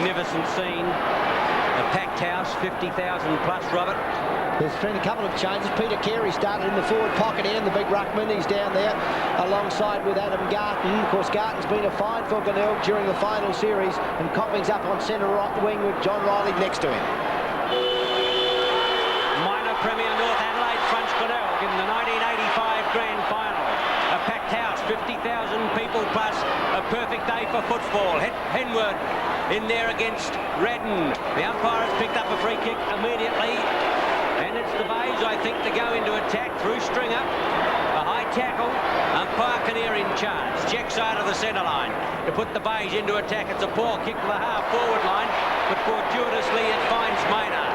magnificent scene. A packed house, 50,000 plus, Robert. There's been a couple of changes. Peter Carey started in the forward pocket here, and the big ruckman, he's down there alongside with Adam Garton. Of course, Garton's been a find for Glenelg during the final series, and Copping's up on centre right wing with John Riley next to him. Minor Premier North Adelaide fronts Glenelg in the 1985 Grand Final. A packed house, 50,000 people plus. A perfect day for football. Henwood in there against Redden. The umpire has picked up a free kick immediately. And it's the Bays, I think, to go into attack through Stringer. A high tackle. Umpire Kinnear in charge. Checks out of the centre line to put the Bays into attack. It's a poor kick to the half-forward line, but fortuitously it finds Maynard.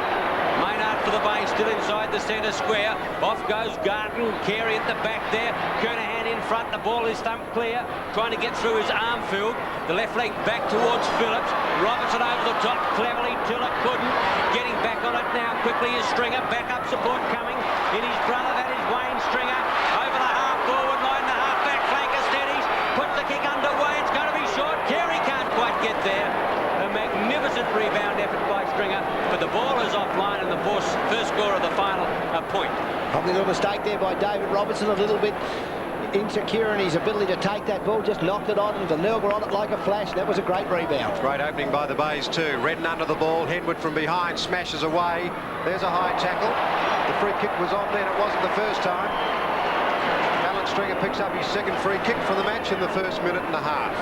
Maynard for the Bays, still inside the centre square. Off goes Garton. Carey at the back there. Kernahan in front. The ball is thumped clear. Trying to get through his arm field. The left leg back towards Phillips. Robertson over the top. Cleverly. Tiller couldn't. Getting back on it now quickly is Stringer. Backup support coming in his brother. That is Wayne Stringer. Over the half-forward line. The half-back flanker steadies. Puts the kick underway. It's going to be short. Carey can't quite get there. A magnificent rebound effort by Stringer, but the ball is offline, and the first score of the final, a point. Probably a little mistake there by David Robertson, a little bit insecure in his ability to take that ball, just knocked it on, and Glenelg were on it like a flash. That was a great rebound. Great opening by the Bays too. Redden under the ball, Henwood from behind, smashes away. There's a high tackle. The free kick was on then, it wasn't the first time. Alan Stringer picks up his second free kick for the match in the first minute and a half.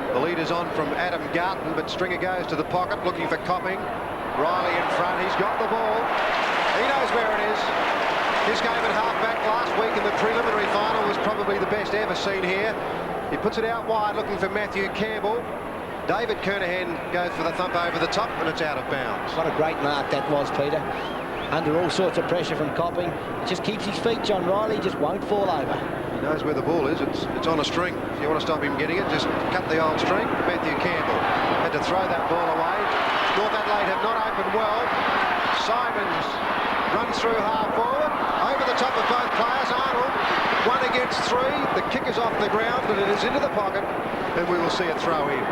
The lead is on from Adam Garton, but Stringer goes to the pocket looking for Copping. Riley in front, he's got the ball. He knows where it is. His game at half-back last week in the preliminary final was probably the best ever seen here. He puts it out wide looking for Matthew Campbell. David Kernahan goes for the thump over the top, and it's out of bounds. What a great mark that was, Peter. Under all sorts of pressure from Copping. It just keeps his feet, John Riley just won't fall over. He knows where the ball is. It's on a string. If you want to stop him getting it, just cut the old string. Matthew Campbell had to throw that ball away. North Adelaide have not opened well. Simons runs through half forward. Over the top of both players. Arnold, 1 against 3. The kick is off the ground, but it is into the pocket, and we will see it throw in.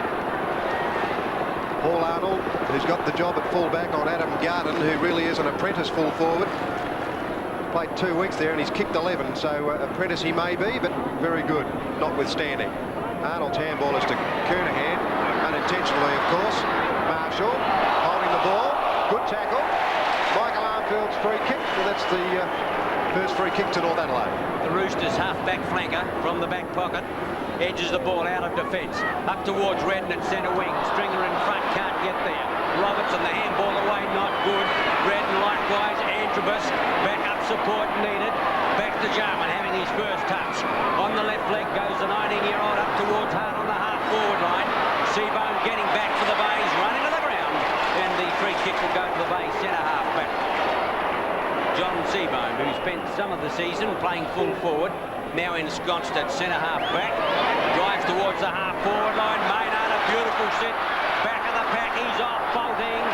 Paul Arnold, who's got the job at fullback on Adam Garton, who really is an apprentice full forward. Played 2 weeks there and he's kicked 11, so apprentice he may be, but very good, notwithstanding. Arnold's handball is to Kernahan, unintentionally of course. Marshall holding the ball, good tackle. Michael Armfield's free kick, so that's the first free kick to North Adelaide. The Roosters half-back flanker from the back pocket edges the ball out of defence. Up towards Redden at centre wing. Stringer in front, can't get there. Robertson, the handball away, not good. Redden likewise. Antrobus, backup support needed. Back to Jarman having his first touch. On the left leg goes the 19-year-old up towards Hart on the half-forward line. Seabone getting back for the Bays, running to the ground. And the free kick will go to the Bays centre half-back. John Seabone, who spent some of the season playing full forward, now ensconced at centre half-back. Drives towards the half-forward line. Maynard, a beautiful set. Back of the pack, he's off, bolting.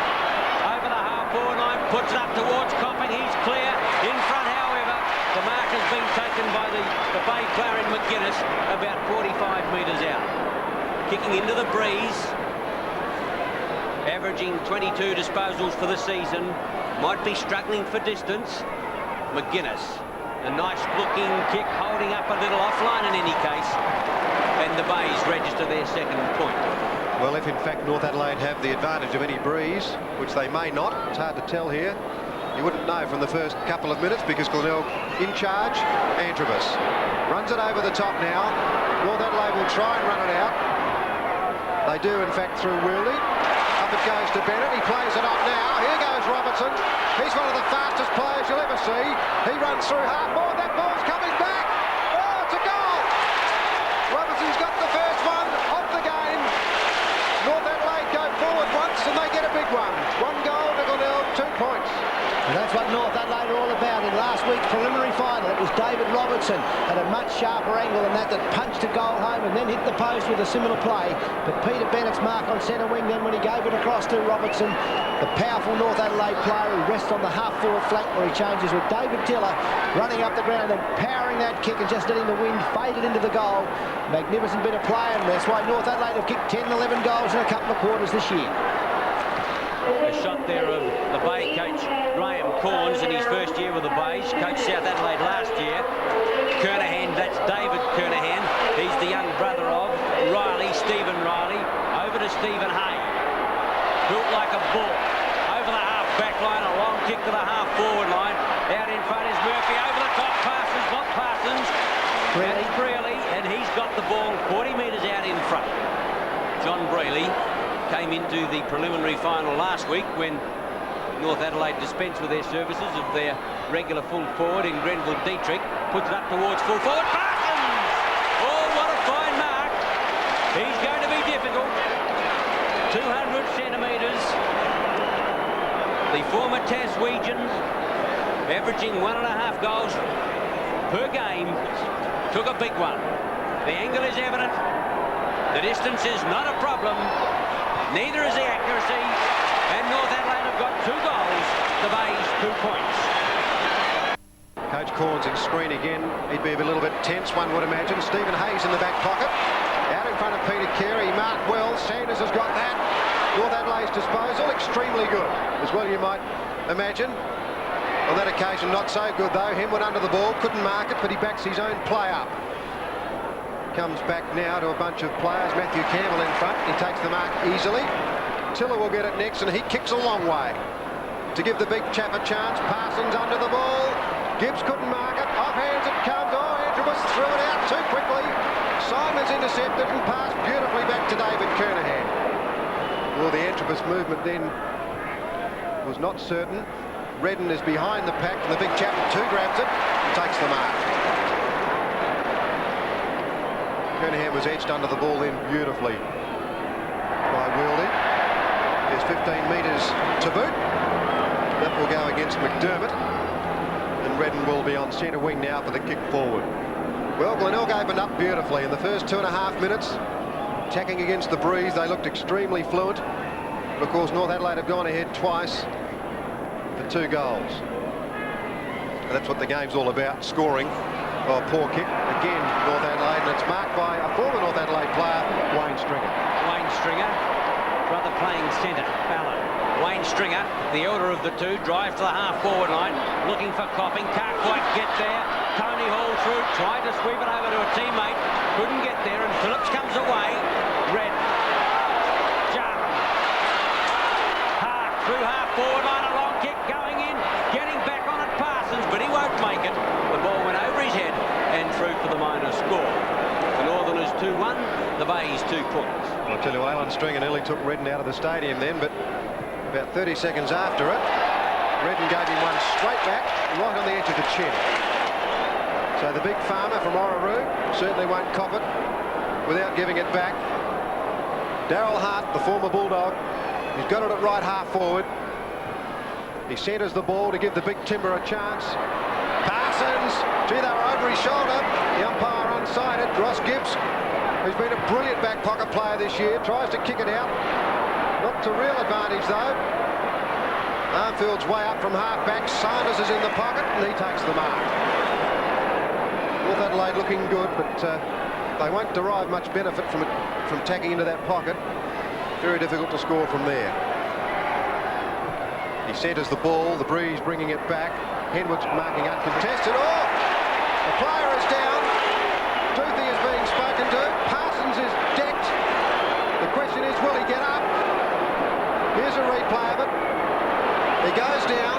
Over the half-forward line, puts it up towards Copping. He's clear. In front, however, the mark has been taken by the Bay player in McGuinness, about 45 metres out. Kicking into the breeze. Averaging 22 disposals for the season. Might be struggling for distance. McGuinness. A nice looking kick, holding up a little offline in any case. And the Bays register their second point. Well, if in fact North Adelaide have the advantage of any breeze, which they may not, it's hard to tell here. You wouldn't know from the first couple of minutes because Glenelg in charge. Antrobus runs it over the top now. North Adelaide will try and run it out. They do in fact through Wildy. Up it goes to Bennett. He plays it up now. Here goes Robertson. He's one of the fastest players you'll ever see. He runs through half forward. That ball's coming back. Oh, it's a goal. Robertson's got the first one of the game. North Adelaide go forward once and they get a big one. 1 goal to Glenelg, 2 points. And that's what North Adelaide are all about. In last week's preliminary final, it was David Robertson Robertson at a much sharper angle than that punched a goal home and then hit the post with a similar play. But Peter Bennett's mark on centre wing then when he gave it across to Robertson, the powerful North Adelaide player who rests on the half-forward flank where he changes with David Tiller running up the ground and powering that kick and just letting the wind fade it into the goal. Magnificent bit of play, and that's why North Adelaide have kicked 10 and 11 goals in a couple of quarters this year. A shot there of the Bay coach Graham Corns in his first year with the Bays, coached South Adelaide last year. Kernahan, that's David Kernahan. He's the young brother of Riley, Stephen Riley. Over to Stephen Hay. Built like a bull. Over the half-back line, a long kick to the half-forward line. Out in front is Murphy. Over the top, Parsons, not Parsons. That's Brearley, and he's got the ball 40 metres out in front. John Brearley came into the preliminary final last week when North Adelaide dispensed with their services of their regular full forward in Grenville Dietrich. Puts it up towards full forward. Parsons! Oh, what a fine mark. He's going to be difficult. 200 centimetres. The former Taswegians, averaging 1.5 goals per game, took a big one. The angle is evident. The distance is not a problem. Neither is the accuracy, and North Adelaide have got 2 goals, the Bays 2 points. Coach Corns in screen again. He'd be a little bit tense, one would imagine. Stephen Hayes in the back pocket. Out in front of Peter Carey, marked well. Sanders has got that. North Adelaide's disposal, extremely good, as well you might imagine. On that occasion, not so good though. Henwood under the ball, couldn't mark it, but he backs his own play up. Comes back now to a bunch of players. Matthew Campbell in front. He takes the mark easily. Tiller will get it next, and he kicks a long way to give the big chap a chance. Parsons under the ball. Gibbs couldn't mark it. Off hands it comes. Oh, Antrobus threw it out too quickly. Simons intercepted and passed beautifully back to David Kernahan. Well, the Antrobus movement then was not certain. Redden is behind the pack, and the big chap too grabs it and takes the mark. Kernahan was edged under the ball then beautifully by Wildy. There's 15 metres to boot. That will go against McDermott. And Redden will be on centre wing now for the kick forward. Well, Glenelg opened up beautifully in the first 2.5 minutes. Attacking against the breeze, they looked extremely fluent. But of course, North Adelaide have gone ahead twice for 2 goals. And that's what the game's all about, scoring. Oh, poor kick again, North Adelaide, and it's marked by a former North Adelaide player, Wayne Stringer. Wayne Stringer, brother playing centre, Ballard. Wayne Stringer, the elder of the 2, drives to the half-forward line, looking for Copping. Can't quite get there. Tony Hall through, tried to sweep it over to a teammate, couldn't get there, and Phillips comes away. Red. Jarman. Hart through half-forward line, a long kick going in, getting back on it, Parsons, but he won't make it. The ball went over his head and through for the minor score. The Northerners 2-1, the Bays 2 points. I'll tell you, Alan Stringer nearly took Redden out of the stadium then, but about 30 seconds after it, Redden gave him one straight back, right on the edge of the chin. So the big farmer from Orroroo certainly won't cop it without giving it back. Daryl Hart, the former Bulldog, he's got it at right half forward. He centres the ball to give the big timber a chance. Parsons, gee, they were over his shoulder. The umpire unsided. Ross Gibbs, who's been a brilliant back pocket player this year, tries to kick it out. Not to real advantage though. Armfield's way up from half-back. Sanders is in the pocket and he takes the mark. North Adelaide looking good, but they won't derive much benefit from tacking into that pocket. Very difficult to score from there. He centres the ball, the breeze bringing it back. Henwood's marking uncontested. Oh! The player is down. Toothy is being spoken to. Parsons is decked. The question is, will he get up? Here's a replay of it. He goes down.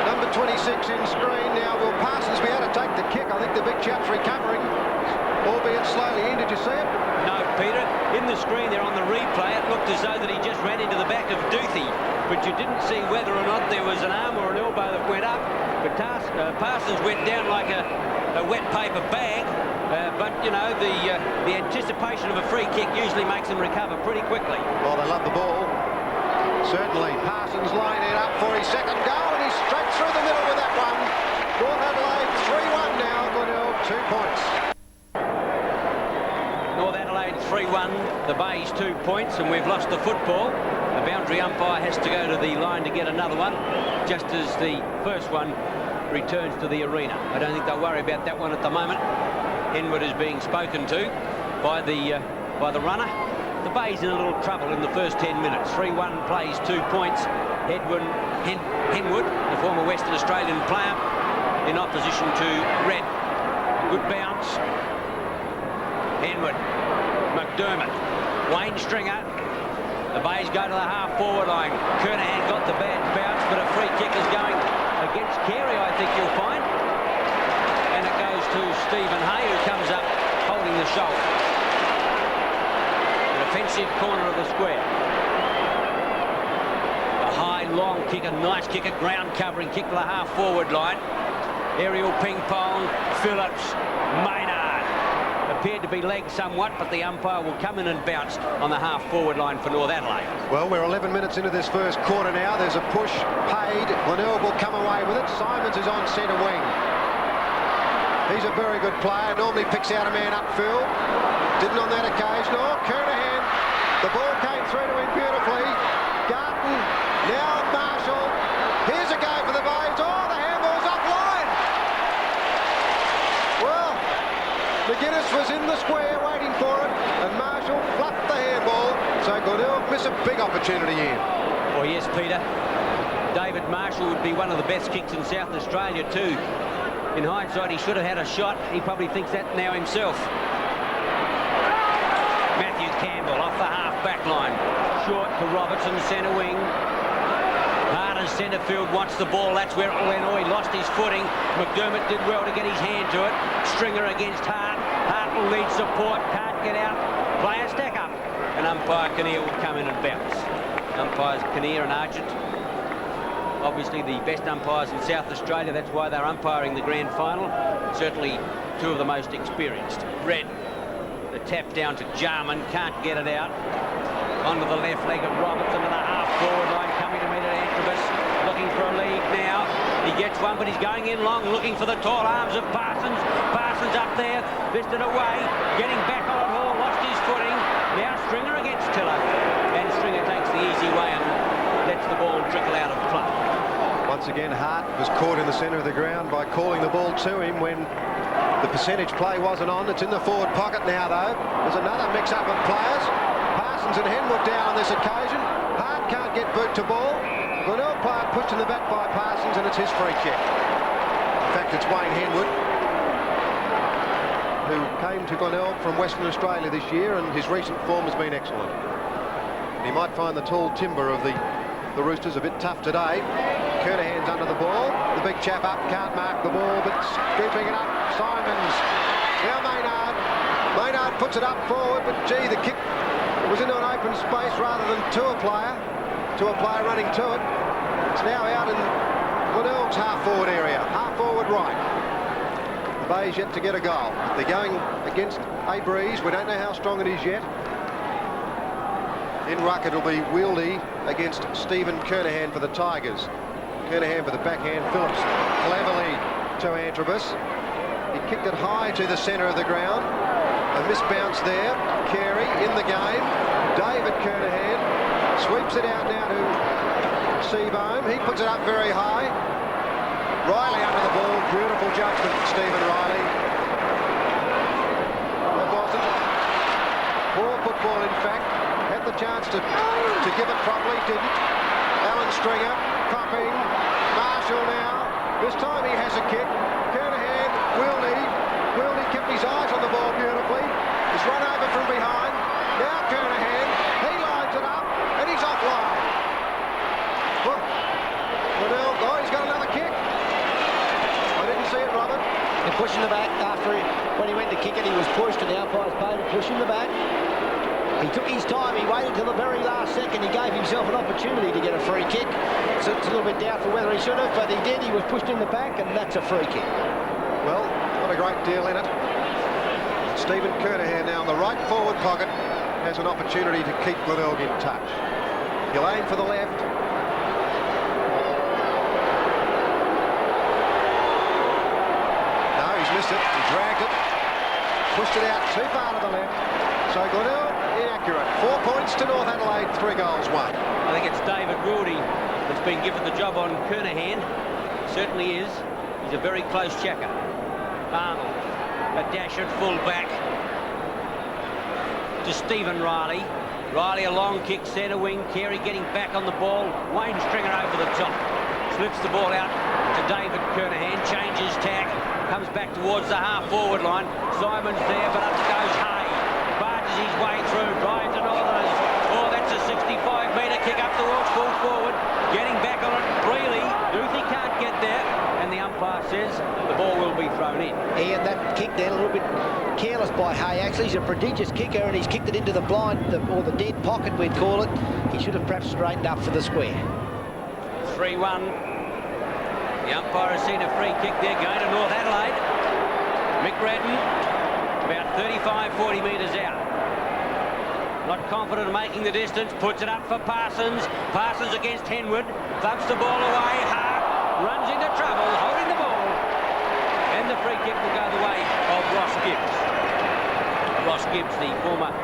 Number 26 in screen. Now, will Parsons be able to take the kick? I think the big chap's recovering, albeit slowly in. Did you see it? No, Peter. In the screen there on the replay, it looked as though that he just ran into the back of Duthie, but you didn't see whether or not there was an arm or an elbow that went up. But Parsons went down like a wet paper bag. But, you know, the anticipation of a free kick usually makes them recover pretty quickly. Well, they love the ball. Certainly. Parsons lining it up for his second goal, and he's straight through the middle with that one. North Adelaide 3-1 now. Glenelg 2 points. North Adelaide 3-1, the Bays 2 points, and we've lost the football. The boundary umpire has to go to the line to get another one, just as the first one returns to the arena. I don't think they'll worry about that one at the moment. Henwood is being spoken to by the runner. The Bays in a little trouble in the first 10 minutes. 3-1 plays 2 points. Henwood, the former Western Australian player, in opposition to Red. Good bounce. Henwood, McDermott, Wayne Stringer. The Bays go to the half-forward line. Kernahan got the bad bounce, but a free kick is going against Carey, I think you'll find. And it goes to Stephen Hay, who comes up holding the shoulder. The defensive corner of the square. A high, long kick, a nice kick, a ground-covering kick to the half-forward line. Aerial ping-pong, Phillips, Maynard. Appeared to be legged somewhat, but the umpire will come in and bounce on the half-forward line for North Adelaide. Well, we're 11 minutes into this first quarter now. There's a push paid. Glenelg will come away with it. Simons is on centre wing. He's a very good player. Normally picks out a man upfield. Didn't on that occasion. Oh, Kernahan. The ball came through to him beautifully. Garton. Now Marshall. Here's a go for the Bays. Oh, the handball's offline. Well, McGuinness was in the square waiting for it, and Marshall fluffed the handball, so Glenelg miss a big opportunity in. Oh yes, Peter. David Marshall would be one of the best kicks in South Australia too. In hindsight, he should have had a shot. He probably thinks that now himself. Matthew Campbell off the half-back line. Short to Robertson, centre wing. Hart as centre field wants the ball. That's where it went. Oh, he lost his footing. McDermott did well to get his hand to it. Stringer against Hart. Hart will need support. Can't get out. Players stack up. And umpire Kinnear will come in and bounce. Umpires Kinnear and Argent. Obviously the best umpires in South Australia. That's why they're umpiring the grand final. Certainly two of the most experienced. Red. The tap down to Jarman. Can't get it out. Onto the left leg of Robertson to the half-forward line. Coming to meet it, Antrobus. Looking for a lead now. He gets one, but he's going in long, looking for the tall arms of Parsons. Parsons up there, fisted away, getting back on Hall, lost his footing. Now Stringer against Tiller. And Stringer takes the easy way and lets the ball trickle out of play. Once again, Hart was caught in the centre of the ground by calling the ball to him when the percentage play wasn't on. It's in the forward pocket now, though. There's another mix-up of players. Parsons and Henwood down on this occasion. Hart can't get boot to ball. Glenelg player pushed in the back by Parsons, and it's his free kick. In fact, it's Wayne Henwood, who came to Glenelg from Western Australia this year, and his recent form has been excellent. And he might find the tall timber of the Roosters a bit tough today. Kernahan's under the ball. The big chap up, can't mark the ball, but scooping it up. Simons. Now Maynard. Maynard puts it up forward, but gee, the kick was into an open space rather than to a player running to it. It's now out in Glenelg's half-forward area, half-forward right. The Bays yet to get a goal. They're going against a breeze. We don't know how strong it is yet. In ruck, it'll be Wieldy against Stephen Kernahan for the Tigers. Kernahan for the backhand. Phillips cleverly to Antrobus. He kicked it high to the centre of the ground. A misbounce there. Carey in the game. David Kernahan sweeps it out now to Seabohm. He puts it up very high. Riley under the ball. Beautiful judgment from Stephen Riley. It wasn't. Poor football, in fact. Had the chance to give it properly, didn't. Alan Stringer, Copping, Marshall now. This time he has a kick. Kernahan, Wieldy kept his eyes on the ball beautifully. He's run over from behind. Now Kernahan, he lines it up, and he's offline. Well, oh, he's got another kick. I didn't see it, Robert. And pushing the back after when he went to kick it, he was pushed, and the umpires paid to push in the back. He took his time, he waited till the very last second, he gave himself an opportunity to get a free kick. So it's a little bit doubtful whether he should have, but he did. He was pushed in the back, and that's a free kick. Well, not a great deal in it. Stephen Kernahan now in the right forward pocket has an opportunity to keep Glenelg in touch. He'll aim for the left. missed it, he dragged it, pushed it out too far to the left. So Glenelg inaccurate. 4 points to North Adelaide, 3 goals won. I think it's David Wildy that's been given the job on Kernahan. Certainly is. He's a very close checker. Arnold, a dash at full back to Stephen Riley. Riley a long kick centre wing. Carey getting back on the ball. Wayne Stringer over the top. Slips the ball out to David Kernahan. Changes tack. Comes back towards the half-forward line. Simon's there, but up goes Hay. Barges his way through. Drives the Northerners. Oh, that's a 65-metre kick up towards full forward. Getting back on it. Brealey. Duthie can't get there. And the umpire says the ball will be thrown in. And that kick there, a little bit careless by Hay. Actually, he's a prodigious kicker, and he's kicked it into the blind, or the dead pocket, we'd call it. He should have perhaps straightened up for the square. 3-1. The umpire has seen a free kick there going to North Adelaide. Mick Redden, about 35-40 metres out. Not confident of making the distance, puts it up for Parsons. Parsons against Henwood, thumps the ball away. Hart runs into trouble, holding the ball. And the free kick will go the way of Ross Gibbs. Ross Gibbs, the former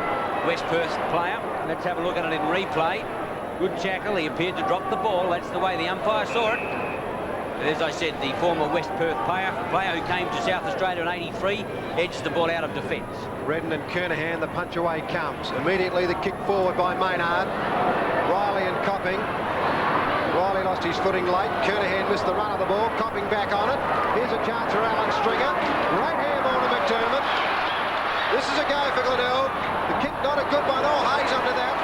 West Perth player. Let's have a look at it in replay. Good tackle, he appeared to drop the ball. That's the way the umpire saw it. And as I said, the former West Perth player who came to South Australia in '83, edged the ball out of defence. Redden and Kernahan, the punch away comes. Immediately the kick forward by Maynard. Riley and Copping. Riley lost his footing late. Kernahan missed the run of the ball. Copping back on it. Here's a chance for Alan Stringer. Great handball to McDermott. This is a go for Glenelg. The kick not a good one. Oh, Hayes under that.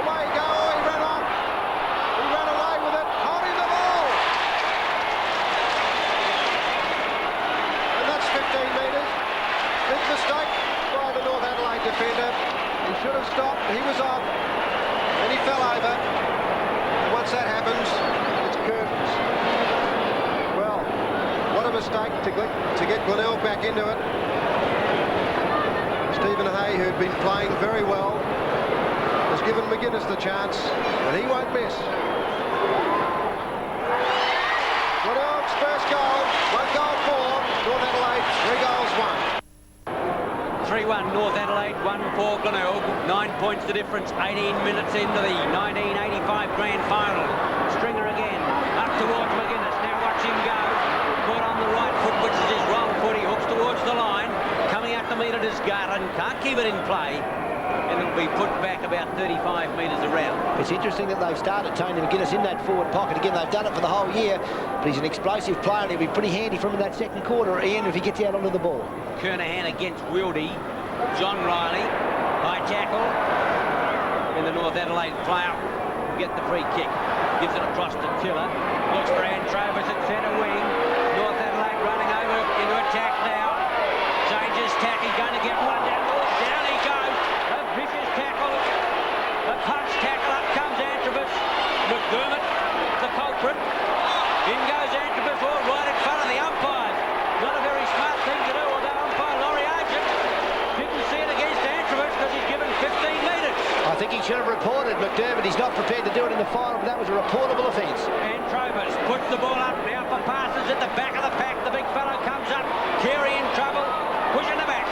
Away he goes. Oh, he ran on. He ran away with it. Holding the ball. And that's 15 metres. Big mistake by the North Adelaide defender. He should have stopped. He was off. And he fell over. And once that happens, it's curtains. Well, what a mistake to get Glenelg back into it. Stephen Hay, who'd been playing very well, has given McGuinness the chance, and he won't miss. Glenelg's first goal, 1 goal for North Adelaide, 3 goals won. 3-1 North Adelaide, 1 for Glenelg. 9 points the difference, 18 minutes into the 1985 grand final. Stringer again, up towards McGuinness. Now watch him go. Caught on the right foot, which is his wrong foot. He hooks towards the line. Coming out to meet it is Garden. Can't keep it in play. And it'll be put back about 35 metres around. It's interesting that they've started Tony McGuinness in that forward pocket. Again, they've done it for the whole year, but he's an explosive player, and he'll be pretty handy from in that second quarter, Ian, if he gets out onto the ball. Kernahan against Wildy. John Riley, high tackle. And the North Adelaide player will get the free kick. Gives it across to Tiller. Looks for Antrovas at centre wing. North Adelaide running over into attack now. Changes tack. He's going to get one down. Down he goes. A vicious tackle. A punch tackle. Up comes Antrovas. McDermott, the culprit. In goes Antrovas, all right in front of the umpires. Not a very smart thing to do, although umpire Laurie Argent didn't see it against Antrovas because he's given 15 metres. I think he should have reported McDermott. He's not prepared to do it in the final, but that was a reportable offence. Antrovas puts the ball up now for Parsons at the back of the pack. The big fellow comes up. Carey in trouble. Pushing the back.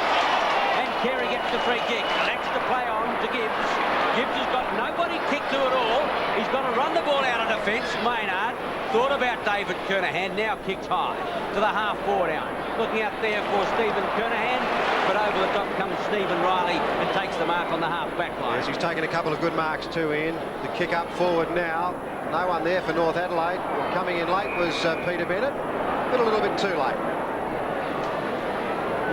And Carey gets the free kick. Elects to play on to Gibbs. Gibbs has got nobody kicked to at all. He's got to run the ball out of defence. Maynard thought about David Kernahan. Now kicks high to the half-forward out. Looking out there for Stephen Kernahan. But over the top comes Stephen Riley and takes the mark on the half-back line. Yes, he's taken a couple of good marks too, Ian. The kick up forward now. No one there for North Adelaide. Coming in late was Peter Bennett, but a little bit too late.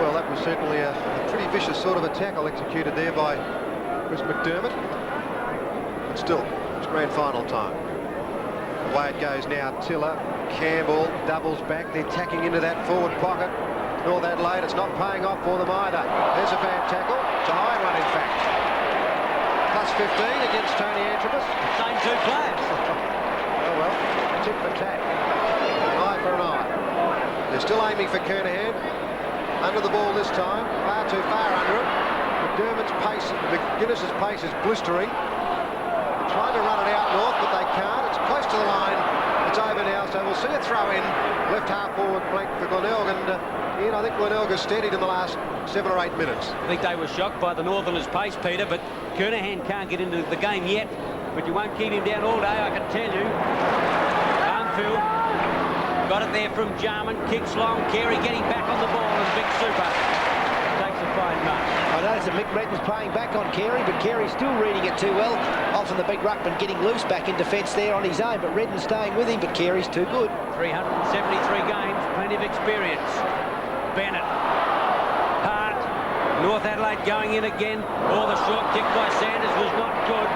Well, that was certainly a pretty vicious sort of a tackle executed there by Chris McDermott. But still, it's grand final time. Away it goes now. Tiller, Campbell doubles back. They're tacking into that forward pocket. North Adelaide, it's not paying off for them either. There's a bad tackle. It's a high one, in fact. Plus 15 against Tony Antrovas. Same two players. Oh well, tit for tat. An eye for an eye. They're still aiming for Kernahan. Under the ball this time. Far too far under it. McDermott's pace, McGuinness's pace is blistering. They're trying to run it out north, but they can't. It's close to the line. It's over now, so we'll we'll see a throw in left half forward flank for Glenelg, and Ian, I think Glenelg has steadied in the last 7 or 8 minutes. I think they were shocked by the Northerners' pace, Peter, but Kernahan can't get into the game yet, but you won't keep him down all day, I can tell you. Armfield got it there from Jarman, kicks long, Carey getting back on the ball, and Big Super takes a fine mark. I noticed that Mick Redden's playing back on Carey, but Carey's still reading it too well. Often the big ruckman getting loose back in defence there on his own, but Redden's staying with him, but Carey's too good. 373 games, plenty of experience. Bennett, Hart, North Adelaide going in again. Oh, the short kick by Sanders was not good,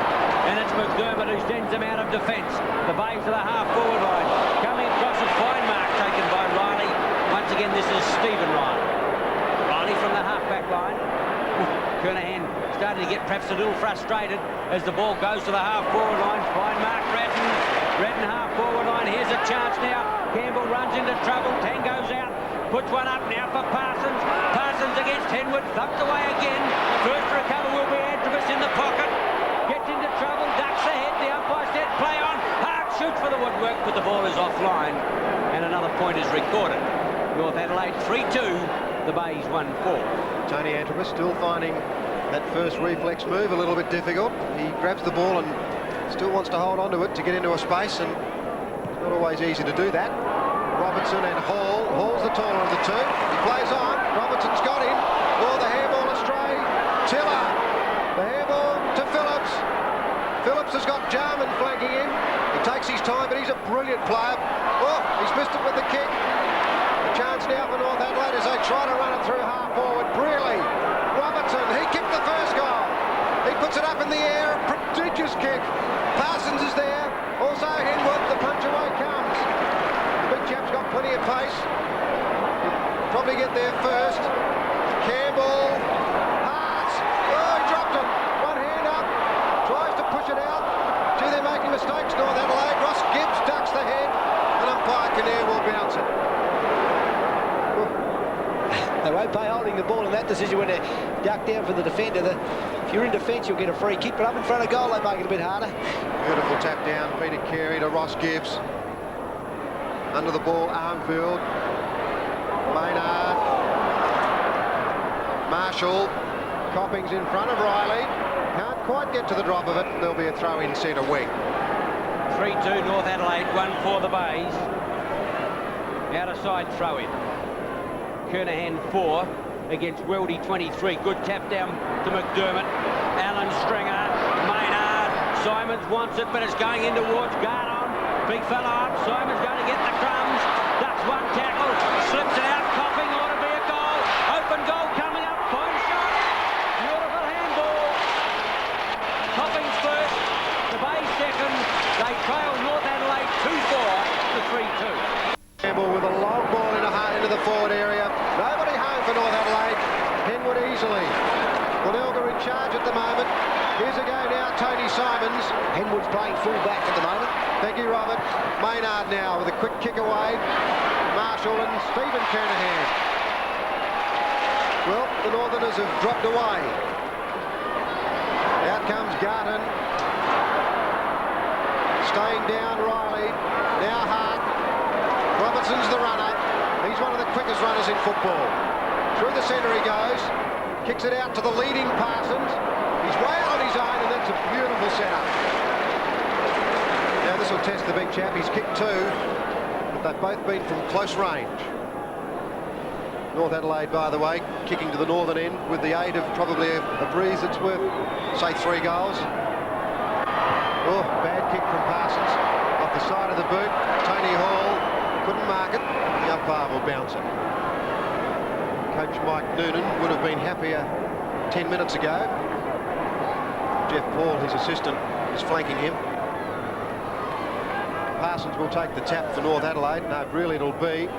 and it's McDermott who sends them out of defence. The Bays to the half-forward line. Coming across a fine mark taken by Riley. Once again, this is Stephen Riley. Riley from the half-back line. Kernahan starting to get perhaps a little frustrated as the ball goes to the half-forward line. Fine mark, Redden. Redden half-forward line. Here's a chance now. Campbell runs into trouble. Tango's out. Puts one up now for Parsons. Parsons against Henwood. Thumped away again. First to recover will be Antrobus in the pocket. Gets into trouble. Ducks ahead. The umpire said play on. Hart shoots for the woodwork, but the ball is offline. And another point is recorded. North Adelaide 3-2. The Bays 1-4. Tony Antrobus still finding that first reflex move a little bit difficult. He grabs the ball and still wants to hold on to it to get into a space, and it's not always easy to do that. Robertson and Hall. Hall's the taller of the two. He plays on. Robertson's got him. Oh, the hairball astray. Tiller. The hairball to Phillips. Phillips has got Jarman flanking him. He takes his time, but he's a brilliant player. Oh, he's missed it with the kick. A chance now for North Adelaide as they try to run it through half forward. Brearley. Robertson. He kicked the first goal. He puts it up in the air. A prodigious kick. Parsons is there. Also Henwood. The punch away comes. The big chap's got plenty of pace. He'll probably get there first. Campbell. Hart. Oh, he dropped it. One hand up. Tries to push it out. Gee, they're making mistakes, North Adelaide. Ross Gibbs ducks the head. And umpire Kinnear will bounce it. They won't pay holding the ball in that decision when they duck down for the defender. If you're in defence, you'll get a free kick, but up in front of goal, they make it a bit harder. Beautiful tap down. Peter Carey to Ross Gibbs. Under the ball, Armfield. Maynard. Marshall. Copping's in front of Riley. Can't quite get to the drop of it. There'll be a throw in centre wing. 3-2 North Adelaide, 1-4 the Bays. Out of side throw in. Kernahan 4 against Weldy 23. Good tap down to McDermott. Allen Stringer. Maynard. Simons wants it, but it's going in towards Gardon. Big fella up. Simons going to get the crumbs. Ducks one tackle. Slips it out. Copping ought to be a goal. Open goal coming up. Fine shot. Beautiful handball. Copping's first. The Bays second. They trail North Adelaide 2-4 to 3-2. Campbell with a long ball into the forward area. Nobody home for North Adelaide. Henwood easily. Glenelg are in charge at the moment. Here's a go now, Tony Simons. Henwood's playing full back at the moment. Thank you, Robert. Maynard now with a quick kick away. Marshall and Stephen Kernahan. Well, the Northerners have dropped away. Out comes Garton. Staying down Riley. Now Hart. Robertson's the runner. He's one of the quickest runners in football. Through the centre he goes. Kicks it out to the leading Parsons. He's way out on his own, and that's a beautiful setup. Now this will test the big chap. He's kicked 2, but they've both been from close range. North Adelaide, by the way, kicking to the northern end with the aid of probably a breeze that's worth, say, 3 goals. Oh, bad kick from Parsons. Off the side of the boot. Tony Hall couldn't mark it. The umpire will bounce it. Coach Mike Noonan would have been happier 10 minutes ago. Jeff Paul, his assistant, is flanking him. Parsons will take the tap for North Adelaide. No, really it'll be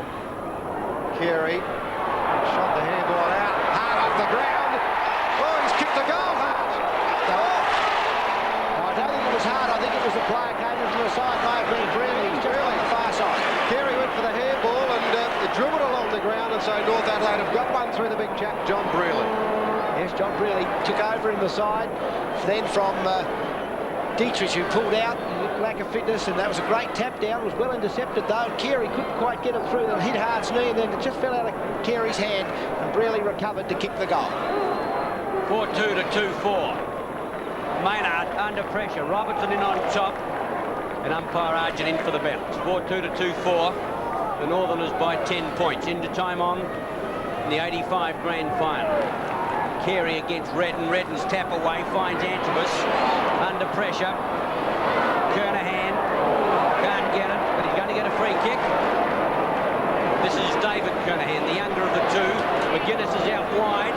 Carey. Shot the handball out. Hart off the ground. Oh, he's kicked a goal, Hart. I don't think it was Hart. I think it was the player came in from the side. May have been Brearley. He's just on the far side. Carey went for the handball and it dribbled along the ground, and so North Adelaide have got one through the big chap, John Brearley. Yes, John Brearley took over in the side. Then from Dietrich, who pulled out, lack of fitness, and that was a great tap down. It was well intercepted though. Carey couldn't quite get it through and hit Hart's knee, and then it just fell out of Carey's hand, and Brearley recovered to kick the goal. 4-2 to 2-4. Maynard under pressure. Robertson in on top, and umpire Argent in for the balance. 4-2 to 2-4. The Northerners by 10 points. Into time on in the 85 grand final. Carey against Redden. Redden's tap away, finds Antrobus under pressure. Kernahan can't get it, but he's going to get a free kick. This is David Kernahan, the younger of the two. McGuinness is out wide.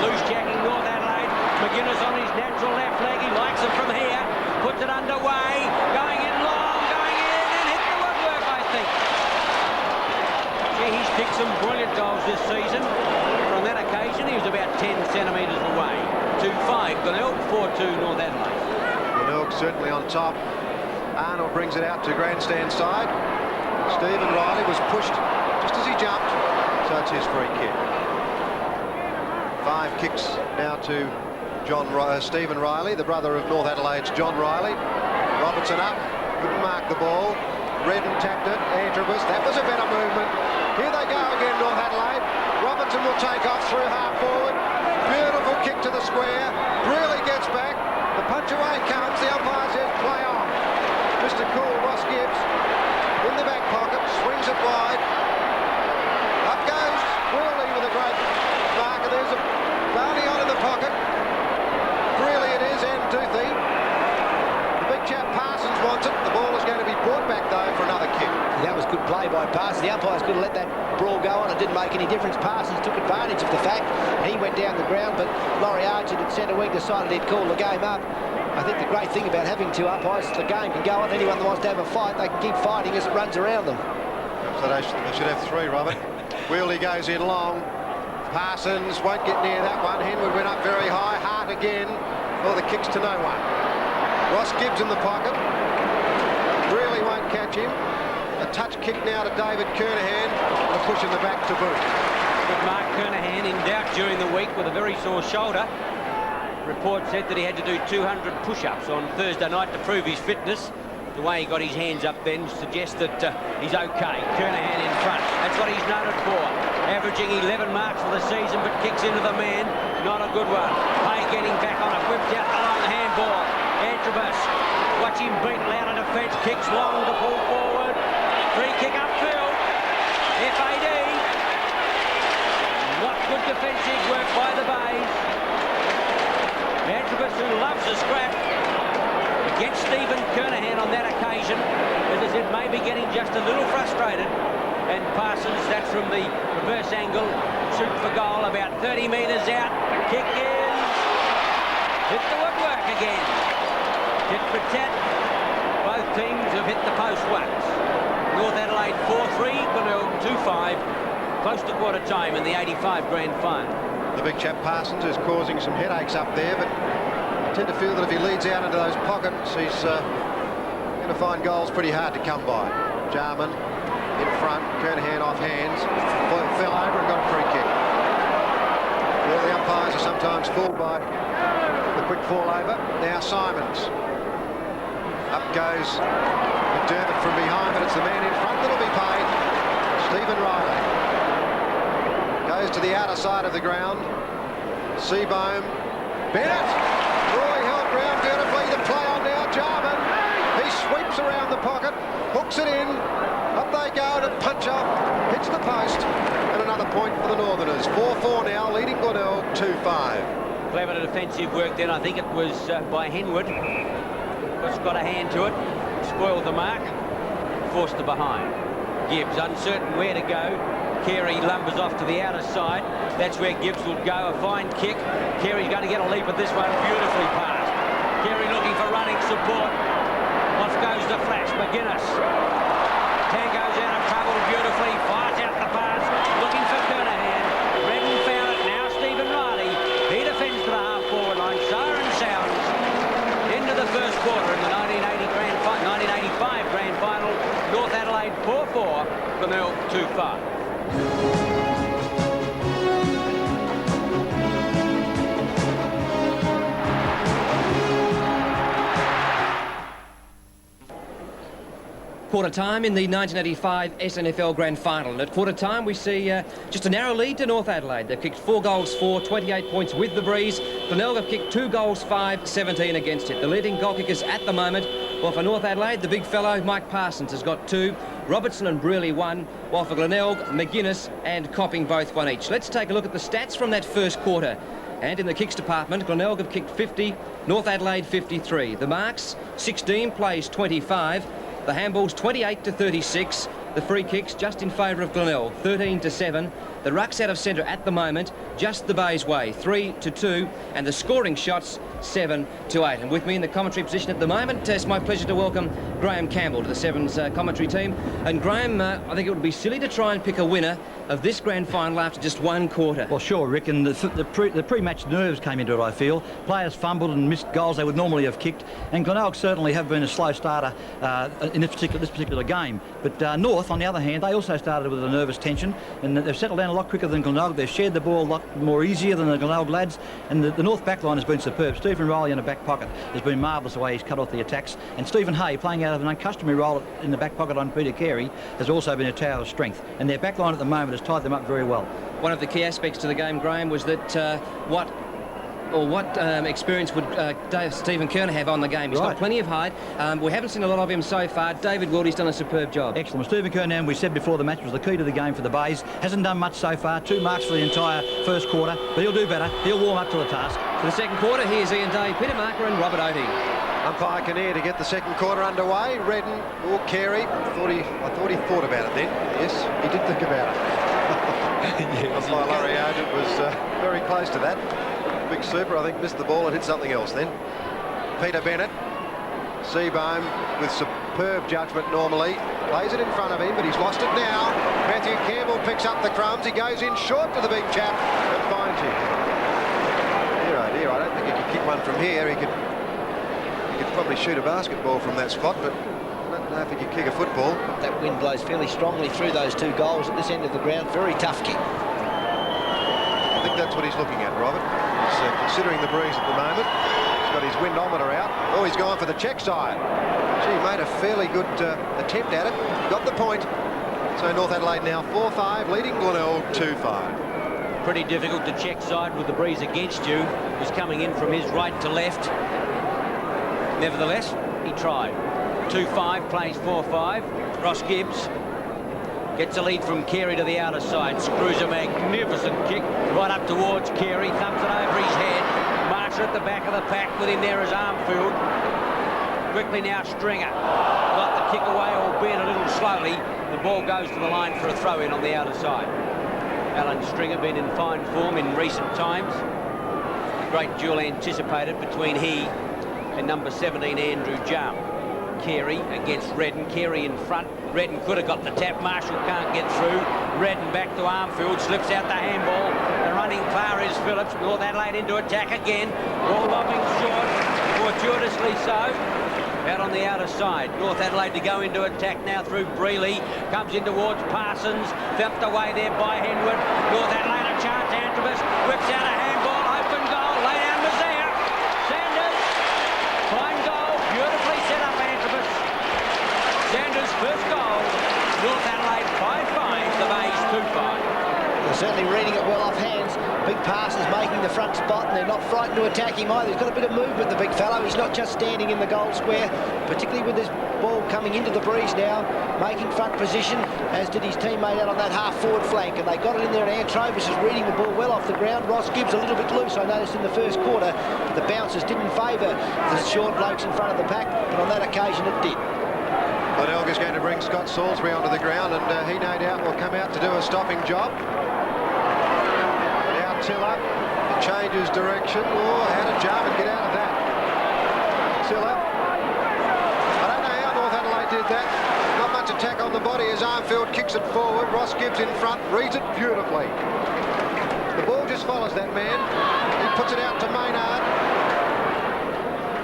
Loose jacking North Adelaide. McGuinness on his natural left leg. He likes it from here. Puts it underway. Going in long, going in, and hit the woodwork, I think. Yeah, he's kicked some brilliant goals this season. On that occasion, he was about 10 centimetres away. 2-5, Glenelg, 4-2, North Adelaide. Glenelg certainly on top. Arnold brings it out to grandstand side. Stephen Riley was pushed just as he jumped, so it's his free kick. 5 kicks now to Stephen Riley, the brother of North Adelaide's John Riley. Robertson up, couldn't mark the ball. Redden tapped it, Antrobus, that was a better movement. Here they go again, North Adelaide. Robertson will take off through half forward. Beautiful kick to the square. Brearley gets back. The punch away comes. The umpire says play on. Mr. Cool, Ross Gibbs, in the back pocket, swings it wide. Up goes Brearley with a great marker. There's a bounty on in the pocket. Brearley it is, and Duthie. The big chap Parsons wants it. The ball is going to be brought back though for another kick. That was good play by Parsons. The umpires could have let that brawl go on. It didn't make any difference. Parsons took advantage of the fact he went down the ground, but Laurie Argent at centre wing decided he'd call the game up. I think the great thing about having 2 umpires, the game can go on. Anyone that wants to have a fight, they can keep fighting as it runs around them. So they should have 3, Robert. Wheelie goes in long. Parsons won't get near that one. Henwood went up very high. Hart again. Well, the kick's to no one. Ross Gibbs in the pocket. Really won't catch him. A touch kick now to David Kernahan. A push in the back to boot. But Mark Kernahan in doubt during the week with a very sore shoulder. Report said that he had to do 200 push-ups on Thursday night to prove his fitness. The way he got his hands up then suggests that he's okay. Kernahan in front. That's what he's noted for. Averaging 11 marks for the season, but kicks into the man. Not a good one. Hay getting back on it. Whips out the long handball. Antrobus. Watch him beat out of defence. Kicks long to pull forward. Free kick upfield. FAD. Not good defensive work by the Bays. Antrobus, who loves a scrap, against Stephen Kernahan on that occasion, as I said, maybe getting just a little frustrated. And Parsons, that's from the reverse angle, shoot for goal, about 30 metres out. Kick is hit the woodwork again. Tit for tat. Both teams have hit the post once. North Adelaide 4-3, Glenelg 2-5. Close to quarter time in the 85 grand final. The big chap Parsons is causing some headaches up there, but I tend to feel that if he leads out into those pockets, he's going to find goals pretty hard to come by. Jarman in front, Kernahan off hands, fell over and got a free kick. Well, the umpires are sometimes fooled by the quick fall over. Now Simons. Up goes McDermott from behind, but it's the man in front that'll be paid. Stephen Riley. Goes to the outer side of the ground. Seabohm. Bennett. Roy held ground beautifully. The play on now. Jarman. He sweeps around the pocket. Hooks it in. Up they go to punch up. Hits the post. And another point for the Northerners. 4-4 now, leading Glenelg 2-5. Clever defensive work then. I think it was by Henwood. Just got a hand to it. Spoiled the mark. Forced the behind. Gibbs uncertain where to go. Carey lumbers off to the outer side. That's where Gibbs will go. A fine kick. Carey's going to get a leap at this one. Beautifully passed. Carey looking for running support. Off goes the flash. McGuinness. Tango's out of trouble beautifully. Fires out the pass. Looking for Kernahan. Redden found it. Now Stephen Riley. He defends to the half-forward line. Siren sounds. Into the first quarter in the 1985 grand final. North Adelaide 4-4. Glenelg 2-5. quarter time in the 1985 SNFL Grand Final. And at quarter time, we see just a narrow lead to North Adelaide. They've kicked 4 goals for, 28 points with the breeze. Glenelg have kicked 2 goals, 5, 17 against it. The leading goal kickers at the moment, well, for North Adelaide, the big fellow, Mike Parsons, has got 2. Robertson and Brearley 1, while for Glenelg, McGuinness and Copping both 1 each. Let's take a look at the stats from that first quarter. And in the kicks department, Glenelg have kicked 50, North Adelaide 53. The marks, 16 plays 25. The handballs 28 to 36. The free kicks just in favour of Glenelg, 13 to 7. The rucks out of centre at the moment, just the Bays way, 3 to 2. And the scoring shots, 7 to 8. And with me in the commentary position at the moment, it's my pleasure to welcome Graham Campbell to the Sevens commentary team. And Graham, I think it would be silly to try and pick a winner of this grand final after just 1 quarter. Well, sure, Rick, and the pre-match nerves came into it, I feel. Players fumbled and missed goals they would normally have kicked, and Glenelg certainly have been a slow starter in this particular game. But North, on the other hand, they also started with a nervous tension, and they've settled down a lot quicker than Glenelg. They've shared the ball a lot more easier than the Glenelg lads, and the North back line has been superb. Stephen Riley in the back pocket has been marvellous the way he's cut off the attacks, and Stephen Hay, playing out of an uncustomary role in the back pocket on Peter Carey, has also been a tower of strength, and their back line at the moment has tied them up very well. One of the key aspects to the game, Graham, was that what experience would Stephen Kerner have on the game? He's got plenty of height. We haven't seen a lot of him so far. David Wildy's done a superb job. Excellent. Stephen Kerner, we said before the match, was the key to the game for the Bays. Hasn't done much so far. 2 marks for the entire first quarter, but he'll do better. He'll warm up to the task. For the second quarter, here's Ian Day, Peter Marker and Robert Oatey. Umpire Kinnear to get the second quarter underway. Redden or Carey. I thought he thought about it then. Yes, he did think about it. Umpire Laurie Argent was very close to that. Big Super, I think, missed the ball and hit something else then. Peter Bennett. Seabohm with superb judgment normally. Plays it in front of him, but he's lost it now. Matthew Campbell picks up the crumbs. He goes in short to the big chap and finds him. Dear, oh dear, I don't think he could kick one from here. He could probably shoot a basketball from that spot, but I don't know if he could kick a football. That wind blows fairly strongly through those 2 goals at this end of the ground. Very tough kick. I think that's what he's looking at, Robert. He's considering the breeze at the moment. He's got his windometer out. Oh, he's gone for the check side. Gee, made a fairly good attempt at it. Got the point. So North Adelaide now 4-5, leading Glenelg 2-5. Pretty difficult to check side with the breeze against you. He's coming in from his right to left. Nevertheless, he tried. 2-5, plays 4-5. Ross Gibbs gets a lead from Carey to the outer side. Screws a magnificent kick right up towards Carey. Thumps it over his head. Marks at the back of the pack. With him there is Armfield. Quickly now Stringer. Got the kick away, albeit a little slowly. The ball goes to the line for a throw-in on the outer side. Alan Stringer been in fine form in recent times. A great duel anticipated between he and number 17, Andrew Jum. Carey against Redden. Carey in front. Redden could have got the tap. Marshall can't get through. Redden back to Armfield. Slips out the handball. The running car is Phillips. North Adelaide into attack again. Ball bobbing short. Fortuitously so. Out on the outer side. North Adelaide to go into attack now through Brearley. Comes in towards Parsons. Thumped away there by Henwood. North Adelaide a chance. Antrobus whips out a handball. Open goal. Lay down Mazea. Sanders. Fine goal. Beautifully set up Antrobus. Sanders' first goal. North Adelaide 5-5. The Bays 2-5. They're certainly reading it well off hands. Big Parsons making the front spot, and they're not frightened to attack him either. He's got a bit of movement, the big fellow. He's not just standing in the goal square, particularly with this ball coming into the breeze now, making front position, as did his teammate out on that half-forward flank. And they got it in there, and Antrobus is reading the ball well off the ground. Ross Gibbs a little bit loose, I noticed in the first quarter. But the bounces didn't favour the short blokes in front of the pack, but on that occasion it did. Glenelg is going to bring Scott Salisbury onto the ground, and he no doubt will come out to do a stopping job. Now Tiller changes direction. Oh, how did Jarman get out of that? Tiller. I don't know how North Adelaide did that. Not much attack on the body as Armfield kicks it forward. Ross Gibbs in front, reads it beautifully. The ball just follows that man. He puts it out to Maynard.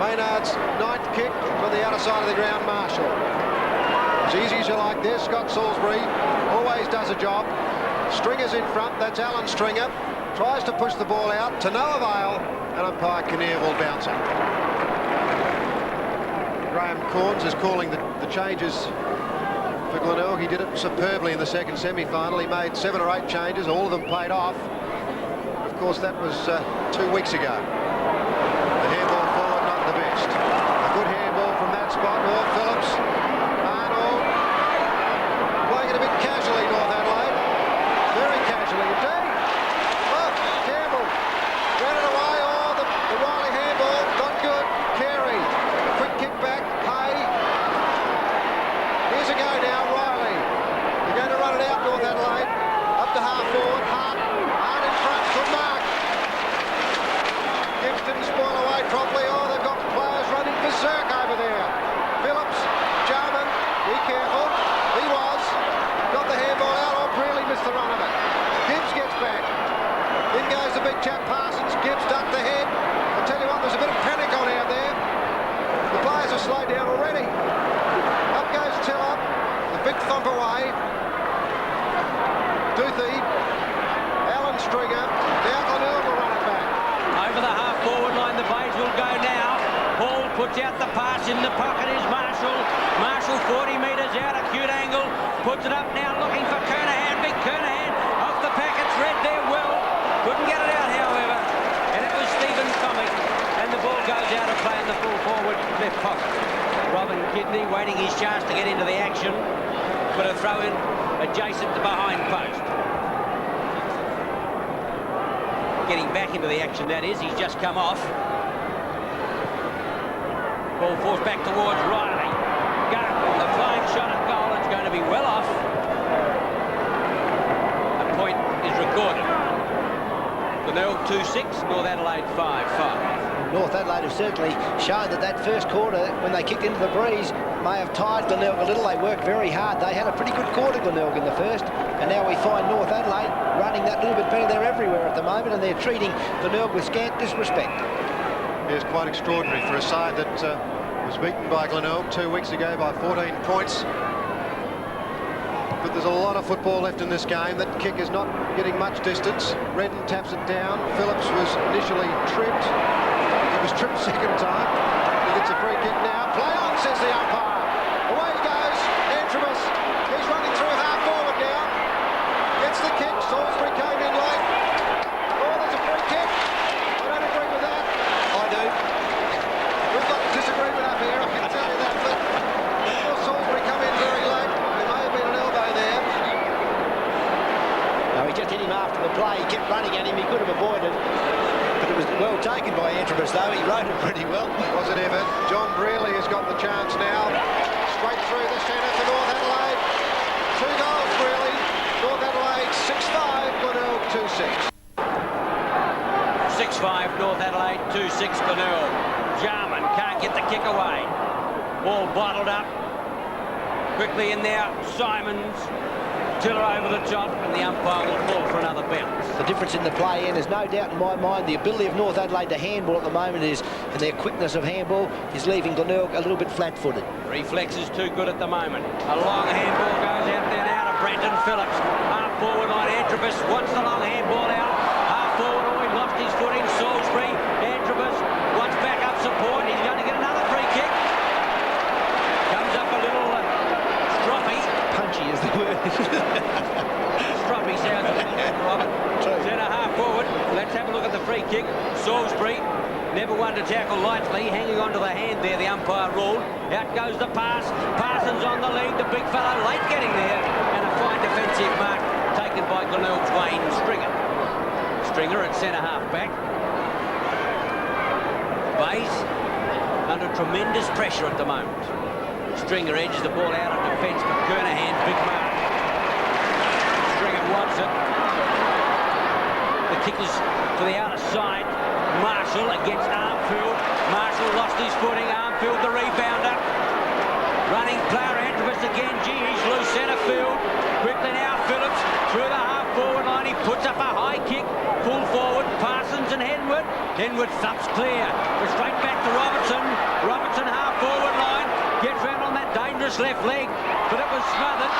Maynard's ninth kick from the outer side of the ground, Marshall. As easy as you like this, Scott Salisbury always does a job. Stringer's in front, that's Alan Stringer. Tries to push the ball out, to no avail, and umpire Kinnear will bounce it. Graham Corns is calling the changes for Glenelg. He did it superbly in the second semi-final. He made 7 or 8 changes, all of them paid off. Of course, that was 2 weeks ago. The handball forward, not the best. A good handball from that spot. Oh, Phillips. Arnold. Playing it a bit casually, North Adelaide. Very casually indeed. Oh, Campbell. Ran it away. Oh, the Riley handball. Not good. Carey. Quick kick back. Hay. Here's a go now, Riley. They're going to run it out, North Adelaide. Up to half forward. Hart in front. Good mark. Gibbs didn't spoil away properly. Oh, they've got players running berserk over there. Phillips, Jarman, be careful. He was. Got the handball out. Oh, really missed the run of it. Gibbs gets back. In goes the big chap Parsons. Gibbs ducked the head. I'll tell you what, there's a bit of panic on out there. The players are slowed down already. Up goes Tiller. The big thump away. Duthie. Alan Stringer. Now Glenelg will run it back. Over the half-forward line, the Bays will go now. Hall puts out the pass. In the pocket is Marshall. Marshall 40 metres out, acute angle. Puts it up now, looking for Kernahan. Big Kernahan off the pack. It's red there, well. Couldn't get it out, however. And it was Stephen Comic. And the ball goes out of play in the full forward left pocket. Robin Kidney waiting his chance to get into the action. But a throw in adjacent to behind post. Getting back into the action, that is. He's just come off. Ball forced back towards Riley. Garden, the flying shot at goal. It's going to be well off. A point is recorded. Glenelg 2-6, North Adelaide 5-5. North Adelaide have certainly shown that first quarter, when they kicked into the breeze, may have tied Glenelg a little. They worked very hard. They had a pretty good quarter, Glenelg, in the first, and now we find North Adelaide running that little bit better. They're everywhere at the moment, and they're treating Glenelg with scant disrespect. It's quite extraordinary for a side that was beaten by Glenelg 2 weeks ago by 14 points. But there's a lot of football left in this game. That kick is not getting much distance. Redden taps it down. Phillips was initially tripped. He was tripped second time. He gets a free kick now. Play on, says the umpire. Away he goes. Antrobus. He's running through half forward now. Gets the kick. Salisbury came in late. Oh, there's a free kick. I don't agree with that. I do. We've got disagreement up here, I can tell you that. But Salisbury come in very late. There may have been an elbow there. No, he just hit him after the play. He kept running at him. He could have avoided. But it was well taken by Antrobus, though. He rode it pretty well. Was it ever? John Brearley has got the chance now. Straight through the centre for North Adelaide. 2 goals, Brearley. North Adelaide 6-5, Glenelg 2-6. 6-5, North Adelaide, 2-6, Glenelg. Jarman can't get the kick away. Ball bottled up. Quickly in there, Simons. Tiller over the top, and the umpire will call for another bounce. The difference in the play, and there's no doubt in my mind the ability of North Adelaide to handball at the moment is, and their quickness of handball is leaving Glenelg a little bit flat-footed. Reflex is too good at the moment. A long handball goes out there now to Brenton Phillips. Half forward line, Antrobus wants the long handball out. Half forward, oh, he lost his footing. Salisbury, Antrobus wants back up support. He's going to get another free kick. Comes up a little stroppy. Punchy is the word. Stroppy sounds a little bit, Robert. Centre half forward. Let's have a look at the free kick. Salisbury, never one to tackle lightly, hanging onto the hand there, the umpire ruled. Out goes the pass. Parsons on the lead. The big fella late getting there. And a fine defensive mark taken by Glenelg's Wayne Stringer. Stringer at centre half back. Bays under tremendous pressure at the moment. Stringer edges the ball out of defence, but Kernahan, big mark. Stringer wants it. The kick is to the outer side. Marshall against Armfield. Marshall lost his footing. Armfield the rebounder. Running player, Antrobus again. Gee, he's loose centre field. Quickly now, Phillips through the half-forward line. He puts up a high kick. Full forward, Parsons and Henwood. Henwood thumps clear. Straight back to Robertson. Robertson half-forward line. Gets round on that dangerous left leg. But it was smothered.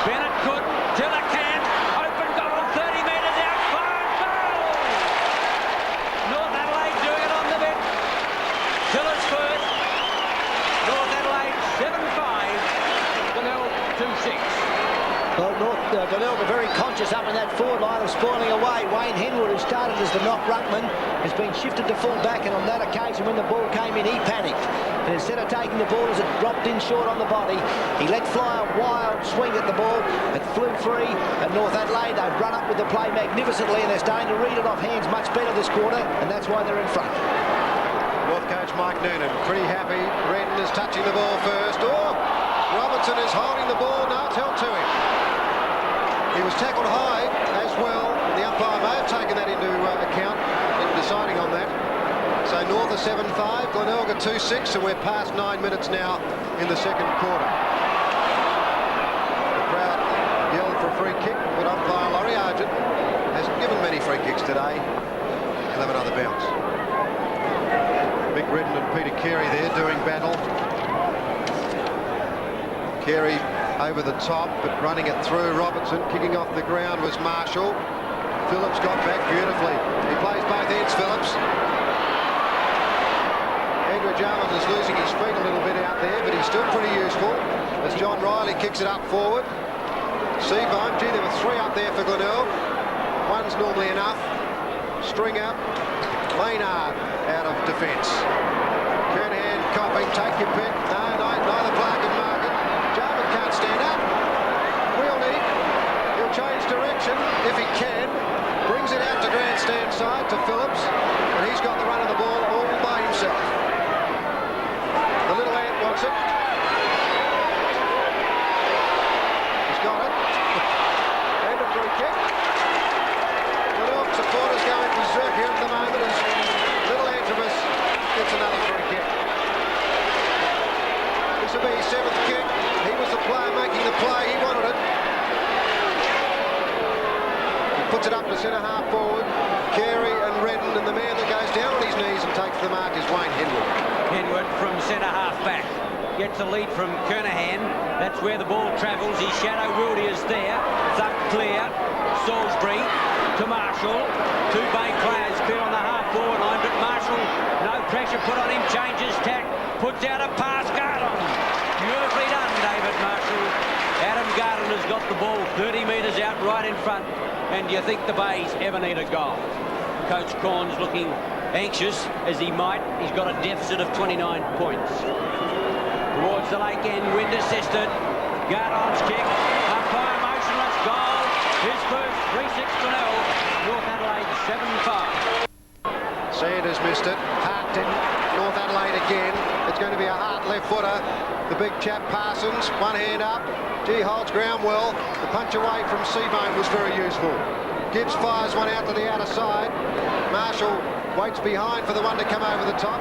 Bennett could. Tiller can. Open goal, 30 metres out. Fine goal! North Adelaide doing it on the bit. Tiller's first. North Adelaide 7-5. Glenelg 2-6. Glenelg are very conscious up in that forward line of spoiling away. Wayne Henwood, who started as the knock ruckman, has been shifted to full back, and on that occasion when the ball came in, he panicked. And instead of taking the ball as it dropped in short on the body, he let fly a wild swing at the ball. It flew free, and North Adelaide, they've run up with the play magnificently, and they're starting to read it off hands much better this quarter, and that's why they're in front. North coach Mike Noonan, pretty happy. Redden is touching the ball first. Oh, Robertson is holding the ball. No, it's held to him. He was tackled high as well. The umpire may have taken that into account in deciding on that. So North are 7-5, Glenelg are 2-6, and we're past 9 minutes now in the second quarter. The crowd yelled for a free kick, but umpire Laurie Argent hasn't given many free kicks today. He'll have another bounce. Mick Redden and Peter Carey there doing battle. Carey over the top, but running it through. Robertson kicking off the ground was Marshall. Phillips got back beautifully. He plays both ends, Phillips. Andrew Jarman is losing his feet a little bit out there, but he's still pretty useful as John Riley kicks it up forward. Seabohm, gee, there were 3 up there for Glenelg. One's normally enough. Stringer, Maynard out of defence. Kernahan, Copping, take your pick. No, neither player can mark it. Jarman can't stand up. Wheelney, he'll change direction if he can. Brings it out to grandstand side to Phillips, and he's got the run of the ball all by himself. The little ant wants it. He's got it. And a free kick. Glenelg supporters going berserk here at the moment as little Antrobus gets another free kick. This will be his 7th kick. He was the player making the play. He wanted it. He puts it up to centre-half forward. Carey and Redden, and the man that goes down on his knees and takes the mark is Wayne Henwood. Henwood from centre-half back. Gets a lead from Kernahan. That's where the ball travels. His shadow Wildy is there. Thuck clear. Salisbury to Marshall. 2 Bay players clear on the half-forward line, but Marshall, no pressure put on him, changes tack, puts out a pass. Garden. Beautifully done, David Marshall. Adam Garden has got the ball 30 metres out right in front. And do you think the Bays ever need a goal? Coach Corns looking anxious, as he might. He's got a deficit of 29 points. Towards the lake end, wind assisted. Gardon's kick. Umpire motionless, goal. His first 3-6 Glenelg. North Adelaide 7-5. Sanders missed it. Hart didn't. North Adelaide again. It's going to be a Hart left footer. The big chap Parsons, one hand up. Gee, holds ground well. The punch away from Seabohm was very useful. Gibbs fires one out to the outer side. Marshall waits behind for the one to come over the top.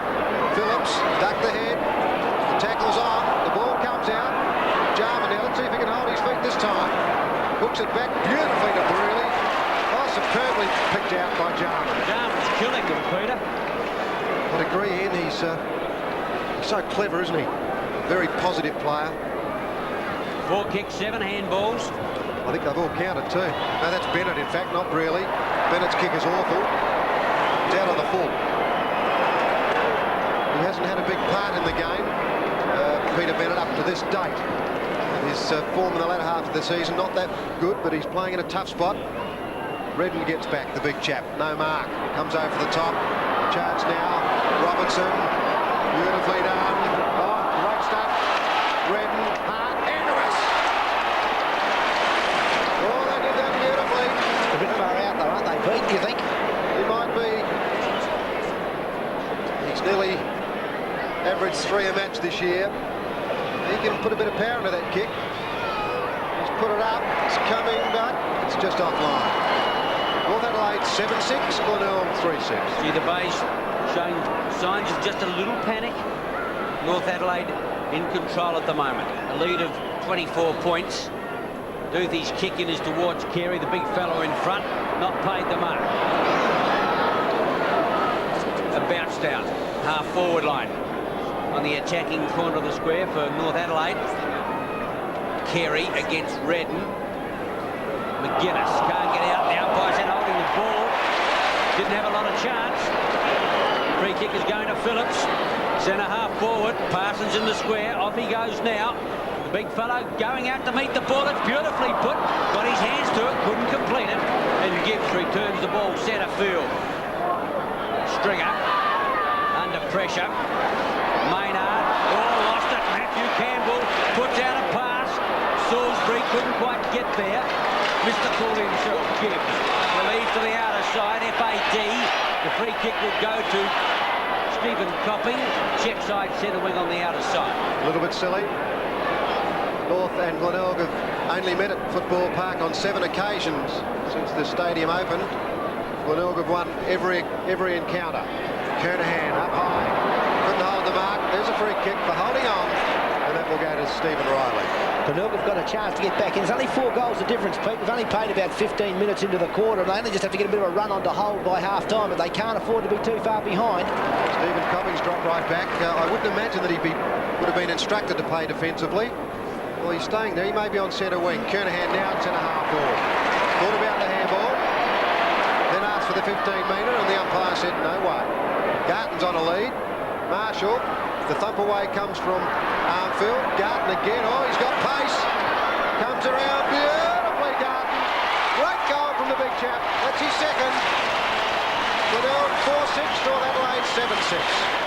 Phillips ducked the head. The tackle's on. The ball comes out. Jarman now. Let's see if he can hold his feet this time. Hooks it back beautifully to Brearley. Oh, superbly picked out by Jarman. Jarman's killing them, Peter. I'd agree, Ian. He's so clever, isn't he? Very positive player. 4 kicks, 7 handballs. I think they've all counted too. No, that's Bennett, in fact, not Brearley. Bennett's kick is awful. It's out on the full. He hasn't had a big part in the game, Peter Bennett, up to this date. His form in the latter half of the season, not that good, but he's playing in a tough spot. Redden gets back, the big chap. No mark. Comes over the top. Charge now. Robertson. Beautifully done. Oh, great stuff. Redden. Hart. Andrews. Oh, they did that beautifully. A bit far out though, aren't they, Pete, do you think? He might be. He's nearly averaged 3 a match this year. He can put a bit of power into that kick. He's put it up. It's coming, but it's just offline. North Adelaide 7-6, Glenelg 3-6. See the Bays showing signs of just a little panic. North Adelaide in control at the moment. A lead of 24 points. Duthie's kick in is towards Carey, the big fellow in front. Not paid the mark. A bounce down. Half forward line. On the attacking corner of the square for North Adelaide. Carey against Redden. McGuinness can't get out. The umpire's in holding the ball. Didn't have a lot of chance. Free kick is going to Phillips. Centre half forward. Parsons in the square. Off he goes now. The big fellow going out to meet the ball. It's beautifully put. Got his hands to it. Couldn't complete it. And Gibbs returns the ball centre field. Stringer under pressure. Maynard. Oh, lost it. Matthew Campbell puts out a pass. Salisbury couldn't quite get there. Missed the call himself. Gibbs released to the outer side. FAD. The free kick will go to Stephen Copping. Check side centre wing on the outer side. A little bit silly. North and Glenelg have only met at Football Park on 7 occasions since the stadium opened. Glenelg have won every encounter. Kernahan up high. Couldn't hold the mark. There's a free kick for holding on. And that will go to Stephen Riley. Glenelg have got a chance to get back in. There's only 4 goals of difference, Pete. They've only played about 15 minutes into the quarter, and they only just have to get a bit of a run on to hold by half-time, but they can't afford to be too far behind. Stephen Copping's dropped right back. I wouldn't imagine that would have been instructed to play defensively. Well, he's staying there. He may be on centre wing. Kernahan now at centre-half forward. Thought about the handball. Then asked for the 15-metre, and the umpire said no way. Garton's on a lead. Marshall. The thump away comes from Armfield. Garton again. Oh, he's got pace. Comes around beautifully, Garton. Great goal from the big chap. That's his second. Glenelg 4-6, North Adelaide 7-6.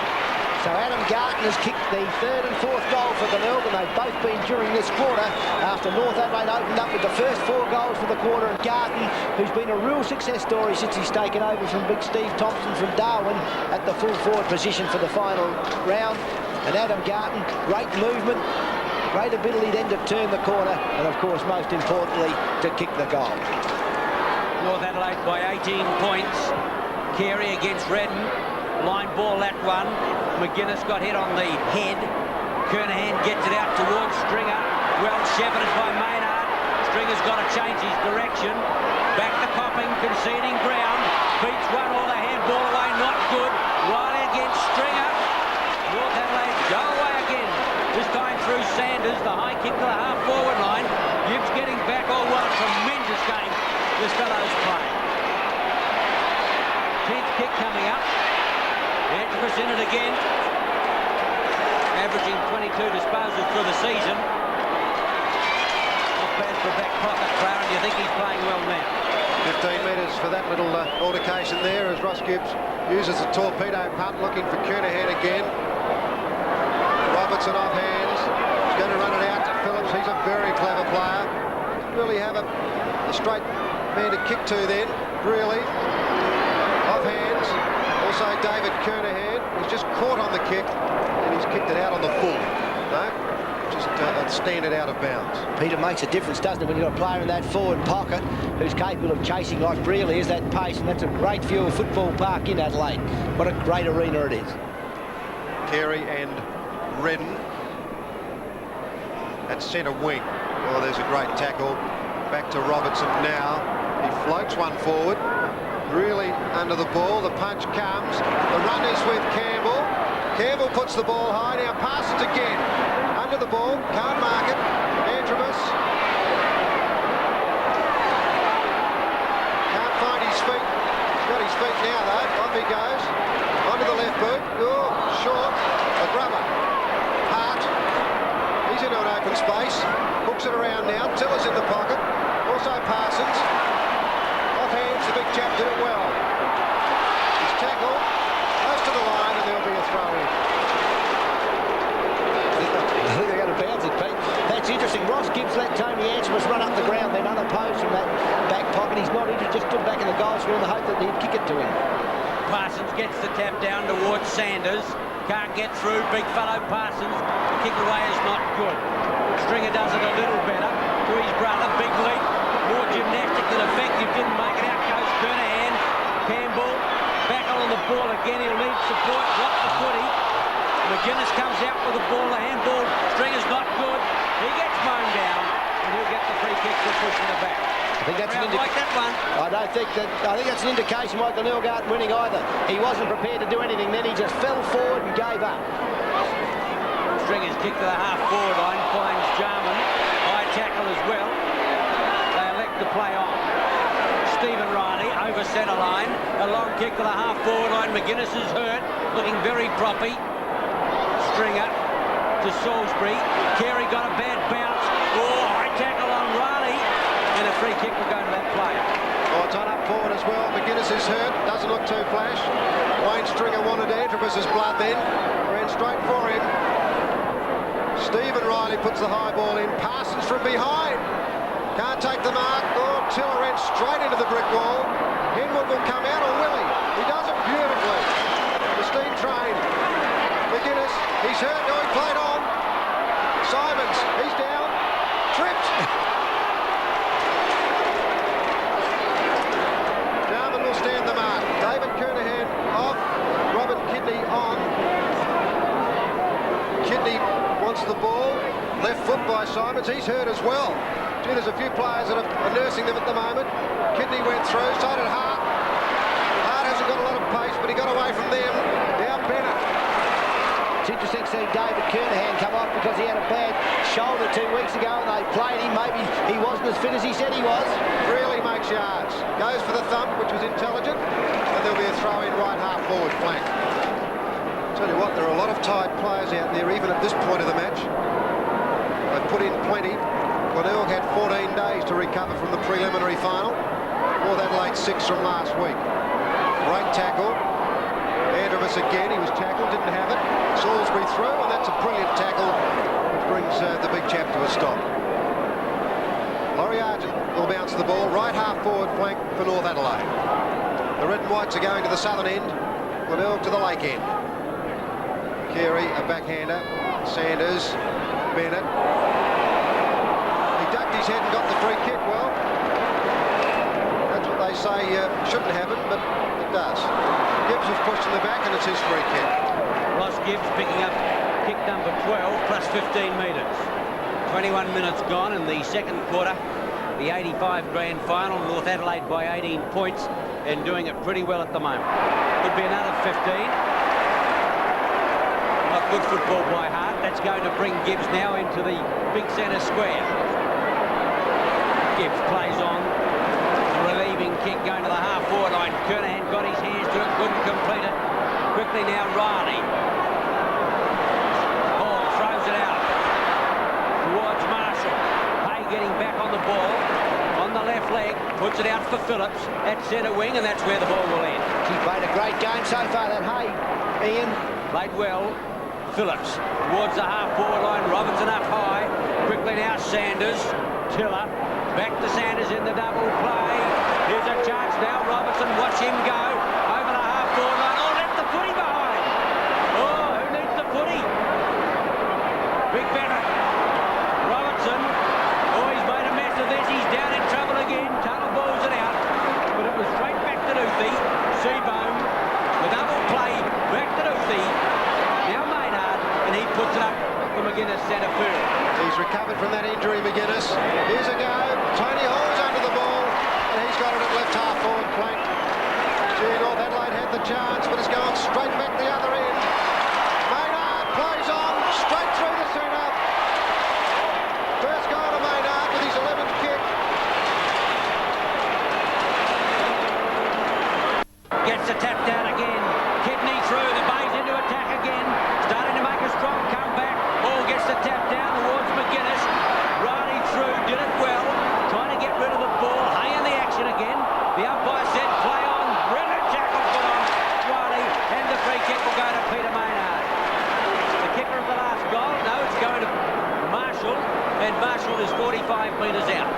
So Adam Garton has kicked the 3rd and 4th goal for Glenelg, and they've both been during this quarter after North Adelaide opened up with the first 4 goals for the quarter. And Garton, who's been a real success story since he's taken over from big Steve Thompson from Darwin at the full forward position for the final round. And Adam Garton, great movement, great ability then to turn the corner, and of course most importantly to kick the goal. North Adelaide by 18 points. Carey against Redden. Line ball that one. McGuinness got hit on the head. Kernahan gets it out towards Stringer. Well shepherded by Maynard. Stringer's got to change his direction. Back to Copping, conceding ground. Beats one, all the handball away, not good. Riley against Stringer. North Adelaide go away again. This time through Sanders, the high kick to the half-forward line. Gibbs getting back. Oh, what a tremendous game this fellow's playing. 10th kick coming up. Edgeworth in it again. Averaging 22 disposals for the season. Not bad for a back pocket player, and you think he's playing well now. 15 metres for that little altercation there as Ross Gibbs uses a torpedo punt looking for Kernahan again. Robertson off hands. He's going to run it out to Phillips. He's a very clever player. Didn't really have a straight man to kick to then, really. Off hands. Also David Kernahan. He's just caught on the kick and he's kicked it out on the full. No, just standard out of bounds. Peter, makes a difference, doesn't it, when you've got a player in that forward pocket who's capable of chasing like Brearley is, that pace, and that's a great view of Football Park in Adelaide. What a great arena it is. Carey and Redden at centre wing. Oh, there's a great tackle. Back to Robertson now. He floats one forward. Really under the ball. The punch comes. The run is with Campbell. Campbell puts the ball high. Now passes again. Under the ball. Can't mark it. Andrews. Can't find his feet. He's got his feet now though. Off he goes. Onto the left boot. Oh, short. A grubber. Hart. He's into an open space. Hooks it around now. Tiller's in the pocket. Also Parsons. Off hands, the big chap did it well. He's tackled, close to the line, and there'll be a throw in. I think they're going to bounce it, Pete. That's interesting. Ross Gibbs let Tony Anschmus run up the ground, then unopposed from that back pocket. He's not injured, just stood back in the goal square in the hope that he'd kick it to him. Parsons gets the tap down towards Sanders. Can't get through. Big fellow Parsons. The kick away is not good. Stringer does it a little better to his brother. Big leap. More gymnastic than effective. Didn't make it out. Goes Kernahan. Campbell back on the ball again. He'll need support. Drop the footy. McGuinness comes out with the ball. The handball. Stringer's not good. He gets mown down, and he'll get the free kick for pushing the back. I think that's like that one. I think that's an indication why Glenelg aren't winning either. He wasn't prepared to do anything. Then he just fell forward and gave up. Stringer's kick to the half-forward line. Finds Jarman. High tackle as well. To play on. Stephen Riley over centre line. A long kick to the half-forward line. McGuinness is hurt. Looking very proppy. Stringer to Salisbury. Carey got a bad bounce. Oh, high tackle on Riley. And a free kick will go to that player. Oh, it's on up forward as well. McGuinness is hurt. Doesn't look too flash. Wayne Stringer wanted Antrobus's blood then. Ran straight for him. Stephen Riley puts the high ball in. Parsons from behind. Can't take the mark. Oh, Tiller ran straight into the brick wall. Henwood will come out, or will he? He does it beautifully. The steam train. McGuinness, he's hurt. No, he played on. Simons, he's down. Tripped. Darwin will stand the mark. David Kernahan off. Robin Kidney on. Kidney wants the ball. Left foot by Simons. He's hurt as well. Gee, there's a few players that are nursing them at the moment. Kidney went through. So did Hart. Hart hasn't got a lot of pace, but he got away from them. Down Bennett. It's interesting seeing David Kernahan come off because he had a bad shoulder 2 weeks ago and they played him. Maybe he wasn't as fit as he said he was. Really makes yards. Goes for the thump, which was intelligent. And there'll be a throw in right half forward flank. Tell you what, there are a lot of tired players out there, even at this point of the match. They've put in plenty. Glenelg had 14 days to recover from the preliminary final. North Adelaide 6 from last week. Great tackle. Antrobus again, he was tackled, didn't have it. Salisbury through, and that's a brilliant tackle, which brings the big chap to a stop. Laurie Argent will bounce the ball, right half forward flank for North Adelaide. The red and whites are going to the southern end, Glenelg to the lake end. Carey, a backhander. Sanders, Bennett. He ducked his head and got the free kick. Well, that's what they say shouldn't happen, but it does. Gibbs was pushed in the back and it's his free kick. Ross Gibbs picking up kick number 12 plus 15 metres. 21 minutes gone in the second quarter. The 85 grand final. North Adelaide by 18 points and doing it pretty well at the moment. Could be another 15. Not good football by Hart. That's going to bring Gibbs now into the big centre square. Gibbs plays on. A relieving kick going to the half-forward line. Kernahan got his hands to it, couldn't complete it. Quickly now Riley. Hall throws it out towards Marshall. Hay getting back on the ball. On the left leg, puts it out for Phillips at centre wing, and that's where the ball will end. He's played a great game so far, that Hay. Ian. Played well. Phillips towards the half-forward line. Robinson up high. Quickly now Sanders. Tiller. Back to Sanders in the double play. Here's a chance now. Robinson, watch him go. Over the half-forward line. Oh, left the footy behind. Oh, who needs the footy? Big Bennett. Robinson. Oh, he's made a mess of this. He's down in trouble again. Tunnel balls it out. But it was straight back to Duthie. Seabohm. The double play. Back to Duthie. Now Maynard, and he puts it up for McGuinness centre field. He's recovered from that injury, McGuinness. Here's a go. Tony Hall's under the ball, and he's got it at left half forward flank. Gee, North Adelaide had the chance, but it's going straight back the other end. Maynard plays on, straight through the centre. First goal to Maynard with his 11th kick. Gets the tap down again. Kidney through, the Bays into attack again. Starting to make a strong comeback. Ball gets the tap down towards McGuinness. Riley through, did it well. Trying to get rid of the ball. Hay in the action again. The umpire said play on. Brilliant tackle put on Riley. And the free kick will go to Peter Maynard. The kicker of the last goal. No, it's going to Marshall. And Marshall is 45 metres out.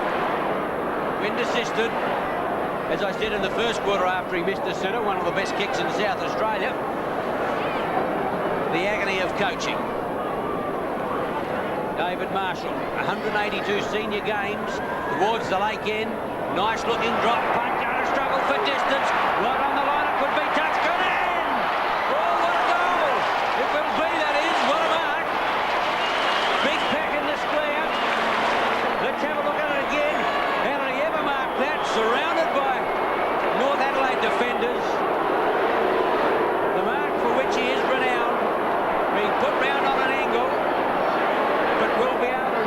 Wind assisted. As I said in the first quarter after he missed the sitter, one of the best kicks in South Australia. The agony of coaching. David Marshall, 182 senior games towards the lake end. Nice looking drop, punt, going to struggle for distance. Right on the line, it could be touched. Good in! Oh, what a goal! It will be, that is. What a mark. Big pack in the square. Let's have a look at it again. How did he ever mark that? Surrounded by North Adelaide defenders. The mark for which he is renowned. Being put round on an angle. But will be able to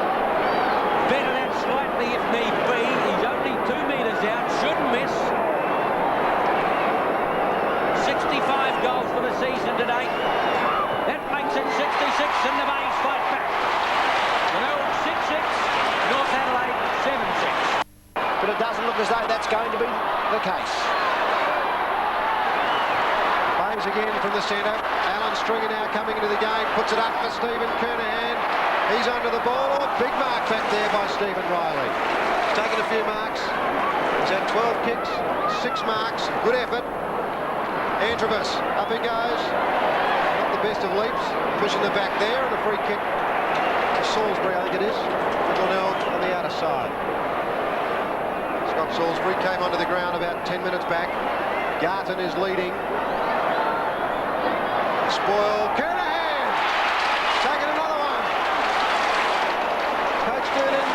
better that slightly if need be. He's only 2 metres out. Shouldn't miss. centre. Alan Stringer now coming into the game, puts it up for Stephen Kernahan. He's under the ball. Oh, big mark back there by Stephen Riley. He's taken a few marks. He's had 12 kicks, 6 marks. Good effort. Antrobus, up he goes. Not the best of leaps. Pushing the back there, and a free kick to Salisbury, I think it is. Glenelg on the outer side. Scott Salisbury came onto the ground about 10 minutes back. Garton is leading. Spoil. Kernahan! Taking another one. Coach Vernon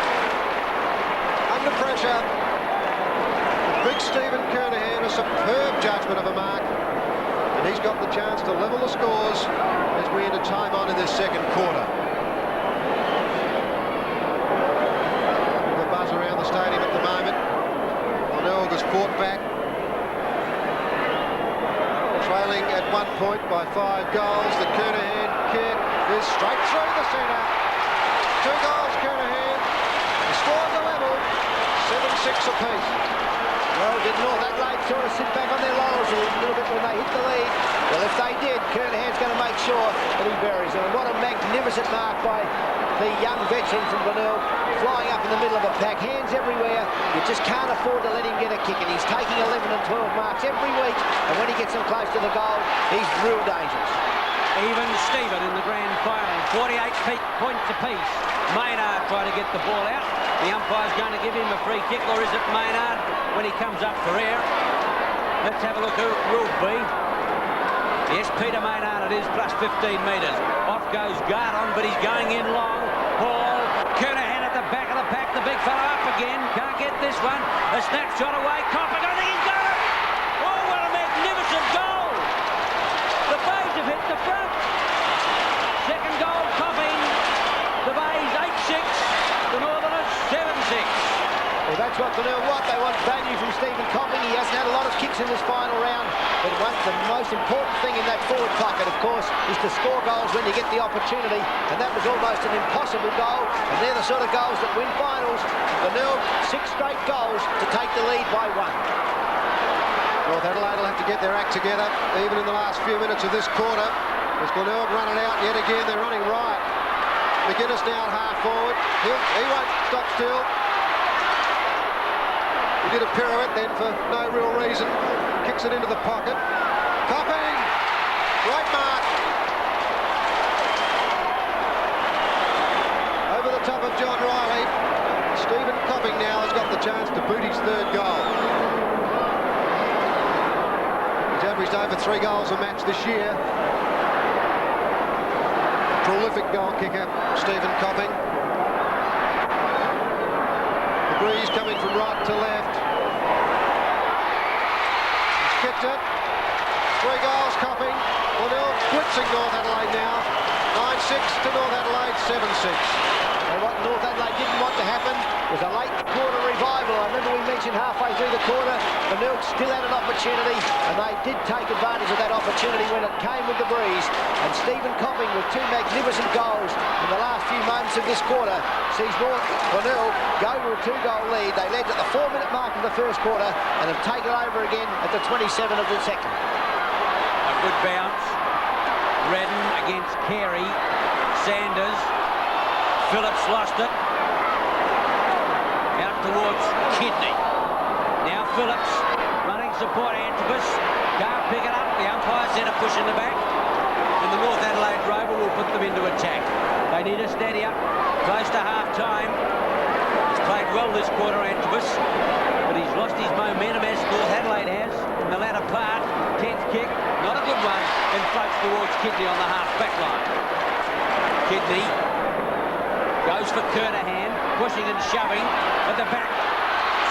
under pressure. Big Stephen Kernahan, a superb judgment of a mark. And he's got the chance to level the scores as we enter time on in this second quarter. The buzz around the stadium at the moment. Glenelg has fought back. Trailing at 1 point by 5 goals. The Kernahan kick is straight through the centre. 2 goals, Kernahan. The scores are level. 7-6 apiece. Well, did North Adelaide sort of sit back on their laurels a little bit when they hit the lead? Well, if they did, Kernahan's going to make sure that he buries them. And what a magnificent mark by the young veteran from Glenelg, flying up in the middle of a pack, hands everywhere. You just can't afford to let him get a kick, and he's taking 11 and 12 marks every week. And when he gets them close to the goal, he's real dangerous. Even Steven in the grand final, 48 points apiece. Maynard tried to get the ball out. The umpire's going to give him a free kick, or is it Maynard when he comes up for air? Let's have a look who it will be. Yes, Peter Maynard it is, plus 15 metres. Off goes Gardon, but he's going in long. Ball, Kernahan at the back of the pack, the big fellow up again. Can't get this one. A snapshot away, Copping, I think he's got it! Oh, what a magnificent goal! The Bays have hit the front. Second goal, Copping. The Bays 8-6, the Northerners 7-6. Well, that's what Glenelg want. They want value from Stephen Copping. He hasn't had a lot of kicks in this final round, but the most important thing in that forward pocket, of course, is to score goals when you get the opportunity, and that was almost an impossible goal, and they're the sort of goals that win finals. Glenelg, 6 straight goals to take the lead by 1. North Adelaide will have to get their act together, even in the last few minutes of this quarter. As Glenelg running out yet again, they're running right. McGuinness now at half forward. He won't stop still. He did a pirouette then for no real reason. Kicks it into the pocket. Copping! Great mark. Over the top of John Riley. Stephen Copping now has got the chance to boot his 3rd goal. He's averaged over 3 goals a match this year. Prolific goal kicker, Stephen Copping. The breeze coming from right to left. He's kicked it. 3 goals, Copping. Glenelg blitzing North Adelaide now. 9-6 to North Adelaide, 7-6. And what North Adelaide didn't want to happen was a late quarter revival. I remember we mentioned halfway through the quarter, Glenelg still had an opportunity, and they did take advantage of that opportunity when it came with the breeze. And Stephen Copping, with 2 magnificent goals in the last few moments of this quarter, sees North Glenelg go to a 2-goal lead. They led at the 4-minute mark of the first quarter and have taken over again at the 27 of the second. A good bounce. Redden against Carey. Sanders. Phillips lost it. Out towards Kidney. Now Phillips running support Antrobus. Can't pick it up. The umpire said a push in the back. And the North Adelaide Rover will put them into attack. They need a steady up. Close to half-time. He's played well this quarter, Antrobus, but he's lost his momentum as North Adelaide has in the latter part. 10th kick, not a good one, and floats towards Kidney on the half-back line. Kidney goes for Kernahan, pushing and shoving at the back.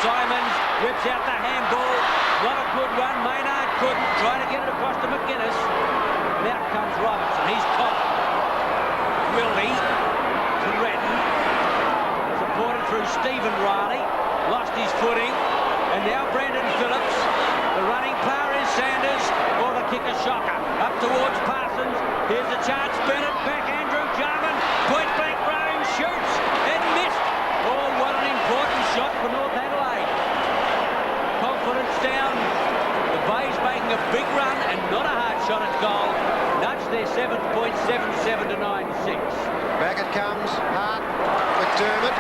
Simons whips out the handball. Not a good one. Maynard couldn't. Try to get it across to McGuinness. And out comes Robertson. He's caught. Willie to Redden. Supported through Stephen Riley. Lost his footing. And now Brendan Phillips. The running player is Sanders, or the kicker Shocker. Up towards Parsons. Here's a chance. Bennett back. Andrew Jarman. Point blank range. Shoots and missed. Oh, what an important shot for North Adelaide. Confidence down. The Bays making a big run and not a hard shot at goal. 7-7 to 9-6. Back it comes. Hart. McDermott.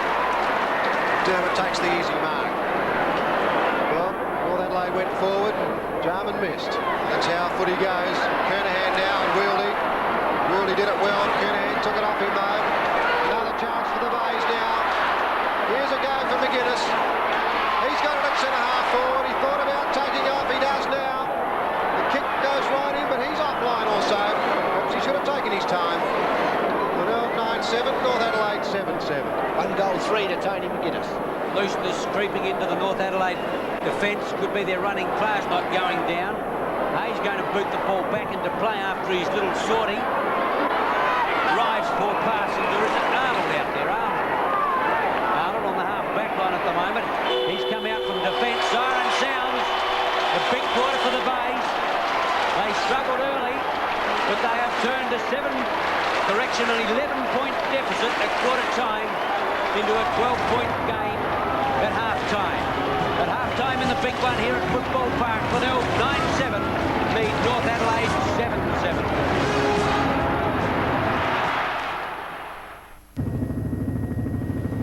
McDermott takes the easy mark. Well, North Adelaide went forward. Jarman missed. That's how footy goes. Kernahan now and Wieldy. Wieldy did it well. Kernahan took it off him though. Another chance for the Bays now. Here's a go for McGuinness. He's got it at centre half forward. He thought about taking off. He does now. The kick goes right in, but he's offline also. Perhaps he should have taken his time. Glenelg 9-7, North Adelaide 7-7. 1 goal 3 to Tony McGuinness. Looseness creeping into the North Adelaide defence. Could be their running class not going down. Hayes going to boot the ball back into play after his little sortie. Rives for passing. There is an Arnold out there. Arnold on the half-back line at the moment. He's come out from defence. Siren sounds. A big quarter for the Bays. They struggled early, but they have turned a 11-point deficit at quarter time into a 12-point game at half-time. At half-time in the big one here at Football Park, Glenelg 9-7 lead North Adelaide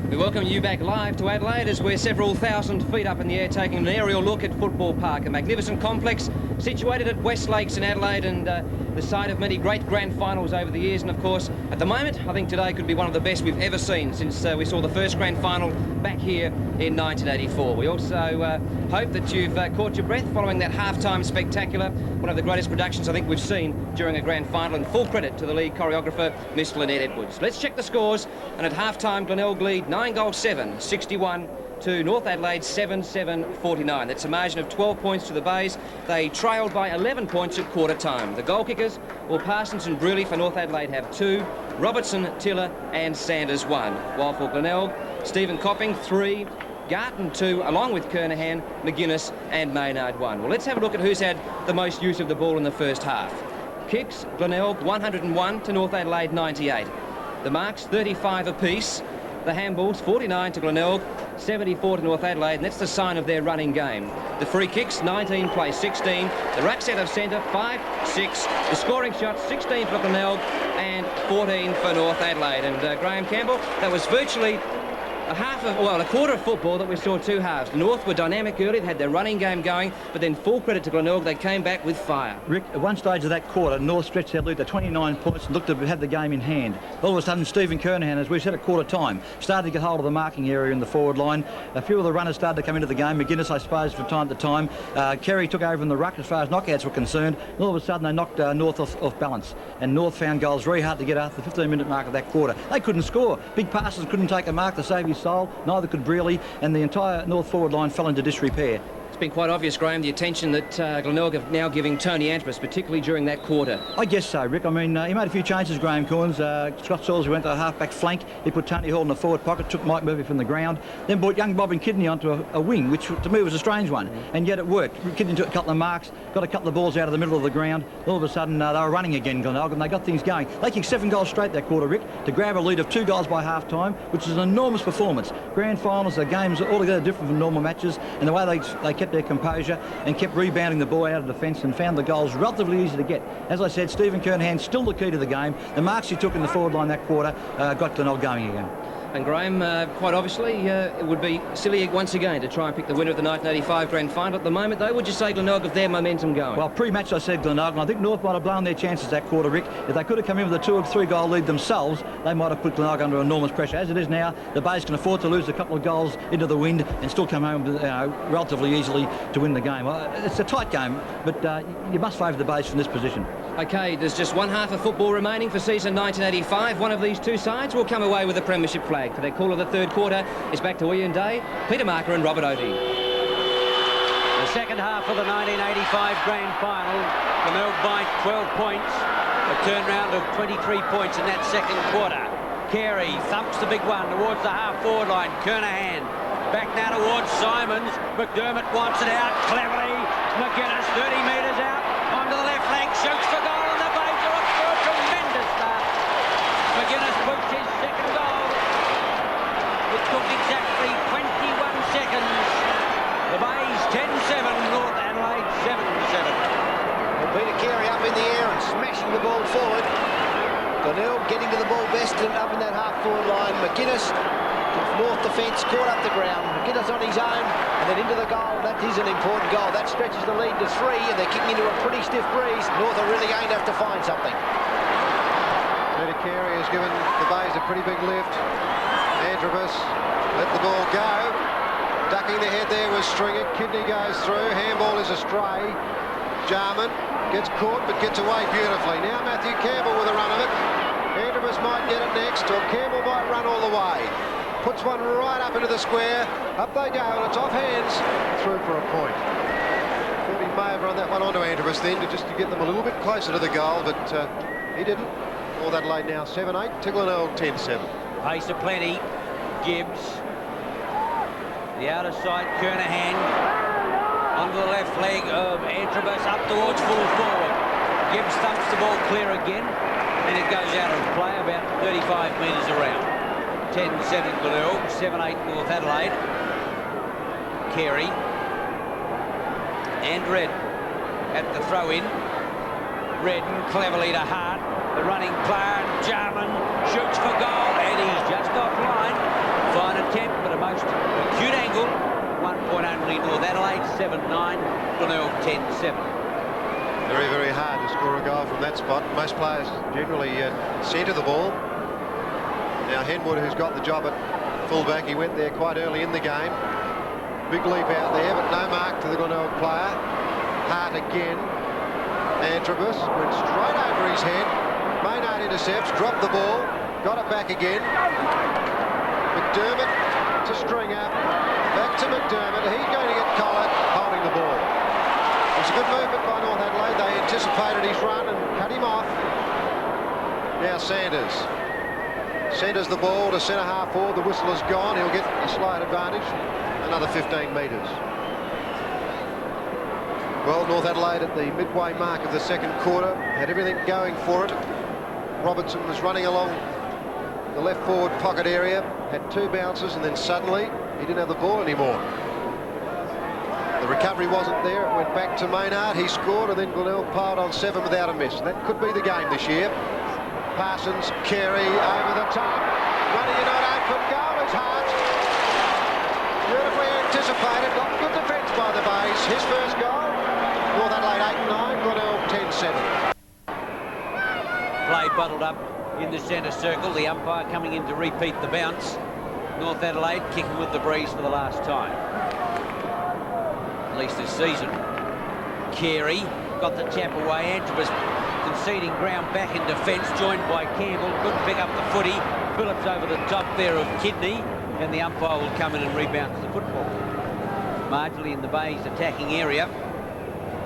7-7. We welcome you back live to Adelaide as we're several thousand feet up in the air taking an aerial look at Football Park, a magnificent complex situated at West Lakes in Adelaide and the site of many great grand finals over the years. And of course, at the moment, I think today could be one of the best we've ever seen since we saw the first grand final back here in 1984. We also hope that you've caught your breath following that half-time spectacular, one of the greatest productions I think we've seen during a grand final, and full credit to the lead choreographer, Miss Lynette Edwards. Let's check the scores, and at half-time, Glenelg lead 9-7, 61 to North Adelaide 7-7-49. That's a margin of 12 points to the Bays. They trailed by 11 points at quarter time. The goal kickers, well, Parsons and Brearley for North Adelaide have 2, Robertson, Tiller and Sanders 1. While for Glenelg, Stephen Copping 3, Garton 2, along with Kernahan, McGuinness and Maynard 1. Well, let's have a look at who's had the most use of the ball in the first half. Kicks, Glenelg 101 to North Adelaide 98. The marks 35 apiece. The handballs 49 to Glenelg, 74 to North Adelaide, and that's the sign of their running game. The free kicks 19 plays 16. The rucks out of centre 5-6. The scoring shots 16 for Glenelg and 14 for North Adelaide. And Graham Campbell, that was virtually a quarter of football that we saw two halves. North were dynamic early, they had their running game going, but then full credit to Glenelg, they came back with fire. Rick, at one stage of that quarter, North stretched their lead to 29 points and looked to have the game in hand. All of a sudden, Stephen Kernahan, as we said at quarter time, started to get hold of the marking area in the forward line. A few of the runners started to come into the game. McGuinness, I suppose, from time to time. Kerry took over in the ruck as far as knockouts were concerned. And all of a sudden, they knocked North off balance. And North found goals very hard to get after the 15-minute mark of that quarter. They couldn't score. Big passes couldn't take a mark to save his soul. Neither could Brearley, and the entire North forward line fell into disrepair. It's been quite obvious, Graham, the attention that Glenelg are now giving Tony Antibus, particularly during that quarter. I guess so, Rick. I mean, he made a few changes, Graham Corns. Scott Salisbury went to a half-back flank. He put Tony Hall in the forward pocket, took Mike Murphy from the ground, then brought young Bob and Kidney onto a wing, which to me was a strange one, and yet it worked. Kidney took a couple of marks, got a couple of balls out of the middle of the ground. All of a sudden, they were running again, Glenelg, and they got things going. They kicked 7 goals straight that quarter, Rick, to grab a lead of 2 goals by half-time, which is an enormous performance. Grand finals, the games are altogether different from normal matches, and the way they kept their composure and kept rebounding the ball out of defence and found the goals relatively easy to get. As I said, Stephen Kernahan still the key to the game. The marks he took in the forward line that quarter got Glenelg going again. And Graham, quite obviously, it would be silly once again to try and pick the winner of the 1985 grand final. At the moment, though, would you say Glenelg have their momentum going? Well, pre-match I said Glenelg, and I think North might have blown their chances that quarter, Rick. If they could have come in with a 2 or 3 goal lead themselves, they might have put Glenelg under enormous pressure. As it is now, the Bays can afford to lose a couple of goals into the wind and still come home relatively easily to win the game. Well, it's a tight game, but you must favour the Bays from this position. OK, there's just one half of football remaining for season 1985. One of these two sides will come away with a premiership flag. For their call of the third quarter is back to Ian Day, Peter Marker and Robert Oathey. The second half of the 1985 grand final, Glenelg by 12 points. A turnaround of 23 points in that second quarter. Carey thumps the big one towards the half-forward line. Kernahan back now towards Simons. McDermott wants it out cleverly. McGuinness 30 metres out onto the left flank, shoots for goal, and the Bays are off for a tremendous start. McGuinness boots his second goal. It took exactly 21 seconds. The Bays 10-7, North Adelaide 7-7. Well, Peter Carey up in the air and smashing the ball forward. Glenelg getting to the ball best and up in that half-forward line. McGuinness, North defence, caught up the ground. McGuinness on his own, and then into the goal. That is an important goal. That stretches the lead to 3, and they're kicking into a pretty stiff breeze. North are really going to have to find something. Peter Carey has given the Bays a pretty big lift. Antrobus let the ball go. Ducking the head there was Stringer. Kidney goes through. Handball is astray. Jarman gets caught but gets away beautifully. Now Matthew Campbell with a run of it. Antrobus might get it next, or Campbell might run all the way. Puts one right up into the square. Up they go, and it's off hands. Through for a point. Thought he may have run that one onto Antrobus then to get them a little bit closer to the goal, but he didn't. North Adelaide now 7-8. Glenelg 10-7. Pace aplenty. Gibbs. The outer side, Kernahan. Onto the left leg of Antrobus, up towards full forward. Gibbs thumps the ball clear again, and it goes out of play about 35 metres around. 10-7 Glenelg, 7-8 North Adelaide. Carey and Redden at the throw-in. Redden cleverly to Hart, the running player. Jarman shoots for goal, and he's just offline. Fine attempt, but a most acute angle. 1 point only North Adelaide, 7-9. Glenelg 10-7. Very, very hard to score a goal from that spot. Most players generally centre the ball. Now Henwood, who's got the job at fullback, he went there quite early in the game. Big leap out there, but no mark to the Glenelg player. Hart again. Antrobus went straight over his head. Maynard intercepts, dropped the ball, got it back again. McDermott to Stringer. Back to McDermott. He's going to get collared holding the ball. It was a good movement by North Adelaide. They anticipated his run and cut him off. Now Sanders. Centres the ball to centre half forward. The whistle is gone. He'll get a slight advantage. Another 15 metres. Well, North Adelaide at the midway mark of the second quarter had everything going for it. Robertson was running along the left forward pocket area, had 2 bounces, and then suddenly he didn't have the ball anymore. The recovery wasn't there. It went back to Maynard. He scored, and then Glenelg piled on 7 without a miss. And that could be the game this year. Parsons, Carey over the top. Running in on open goal is Hart. Beautifully anticipated. Got good defence by the Bays. His first goal. North Adelaide 8-9. Glenelg 10-7. Play bundled up in the centre circle. The umpire coming in to repeat the bounce. North Adelaide kicking with the breeze for the last time, at least this season. Carey got the tap away. Antrobus conceding ground back in defence, joined by Campbell. Couldn't pick up the footy. Phillips over the top there of Kidney, and the umpire will come in and rebound the football. Marginally in the Bays attacking area.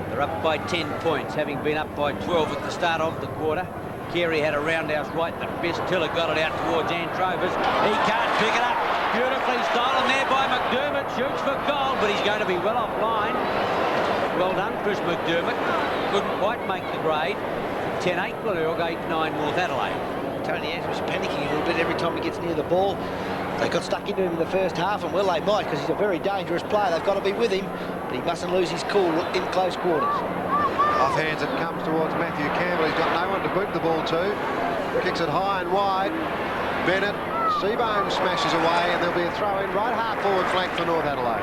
They're up by 10 points, having been up by 12 at the start of the quarter. Carey had a roundhouse right the best. Tiller got it out towards Antrovers. He can't pick it up. Beautifully stolen there by McDermott. Shoots for goal, but he's going to be well offline. Well done, Chris McDermott. Couldn't quite make the grade. 10-8 Glenelg, 8-9 North Adelaide. Tony Andrews panicking a little bit every time he gets near the ball. They got stuck into him in the first half, and well they might, because he's a very dangerous player. They've got to be with him, but he mustn't lose his cool in close quarters. Off hands it comes towards Matthew Campbell. He's got no one to boot the ball to. Kicks it high and wide. Bennett, Seabohm smashes away, and there'll be a throw in right half forward flank for North Adelaide.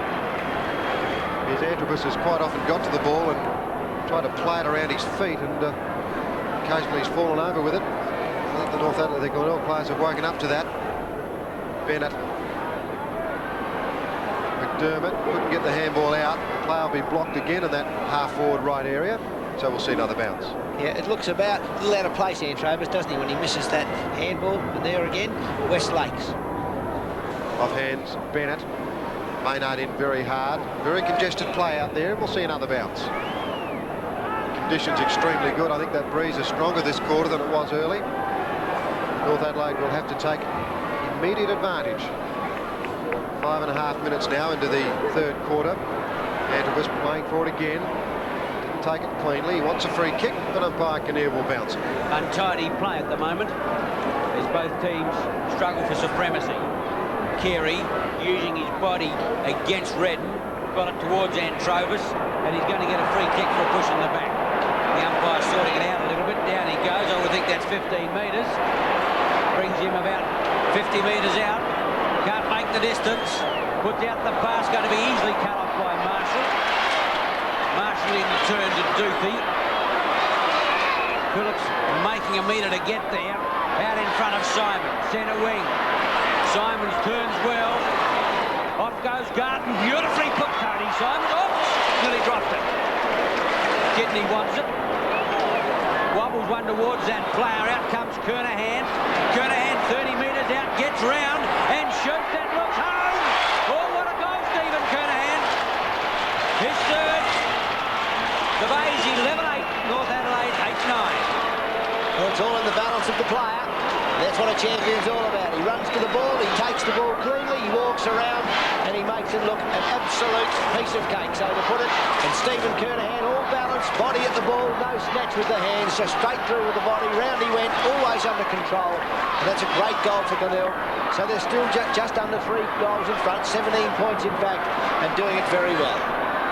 His Antrobus has quite often got to the ball and tried to play it around his feet, and occasionally he's fallen over with it. I think the North Adelaide, the Glenelg players have woken up to that. Bennett. McDermott couldn't get the handball out. The play will be blocked again in that half forward right area, so we'll see another bounce. Yeah, it looks about a little out of place, Antrovers, doesn't he, when he misses that handball. And there again, West Lakes. Off hands, Bennett. Maynard in very hard. Very congested play out there. We'll see another bounce. Conditions extremely good. I think that breeze is stronger this quarter than it was early. North Adelaide will have to take immediate advantage. 5.5 minutes now into the third quarter. Antrobus playing for it again. Didn't take it cleanly. He wants a free kick, but umpire Kinnear will bounce it. Untidy play at the moment as both teams struggle for supremacy. Carey using his body against Redden. Got it towards Antrovus, and he's going to get a free kick for a push in the back. The umpire sorting it out a little bit. Down he goes. I would think that's 15 metres. Brings him about 50 metres out. Can't make the distance. Puts out the pass, going to be easily cut off by Marshall. Marshall in turn to Duthie. Phillips making a metre to get there. Out in front of Simon, centre wing. Simons turns well. Off goes Garton. Beautifully put Tony Simons. Oh, nearly dropped it. Kidney wants it. Wobbles one towards that player. Out comes Kernahan. Kernahan 30 metres out, gets round and shoots and looks home. Oh, what a goal, Stephen Kernahan. His third. The Bays 11-8, North Adelaide 8-9. Well, it's all in the balance of the player. That's what a champion's all about. He runs to the ball, he takes the ball cleanly, he walks around, and he makes it look an absolute piece of cake. So to put it, and Stephen Kernahan, all balanced, body at the ball, no snatch with the hands, just straight through with the body, round he went, always under control. And that's a great goal for Glenelg. So they're still just under 3 goals in front, 17 points in fact, and doing it very well.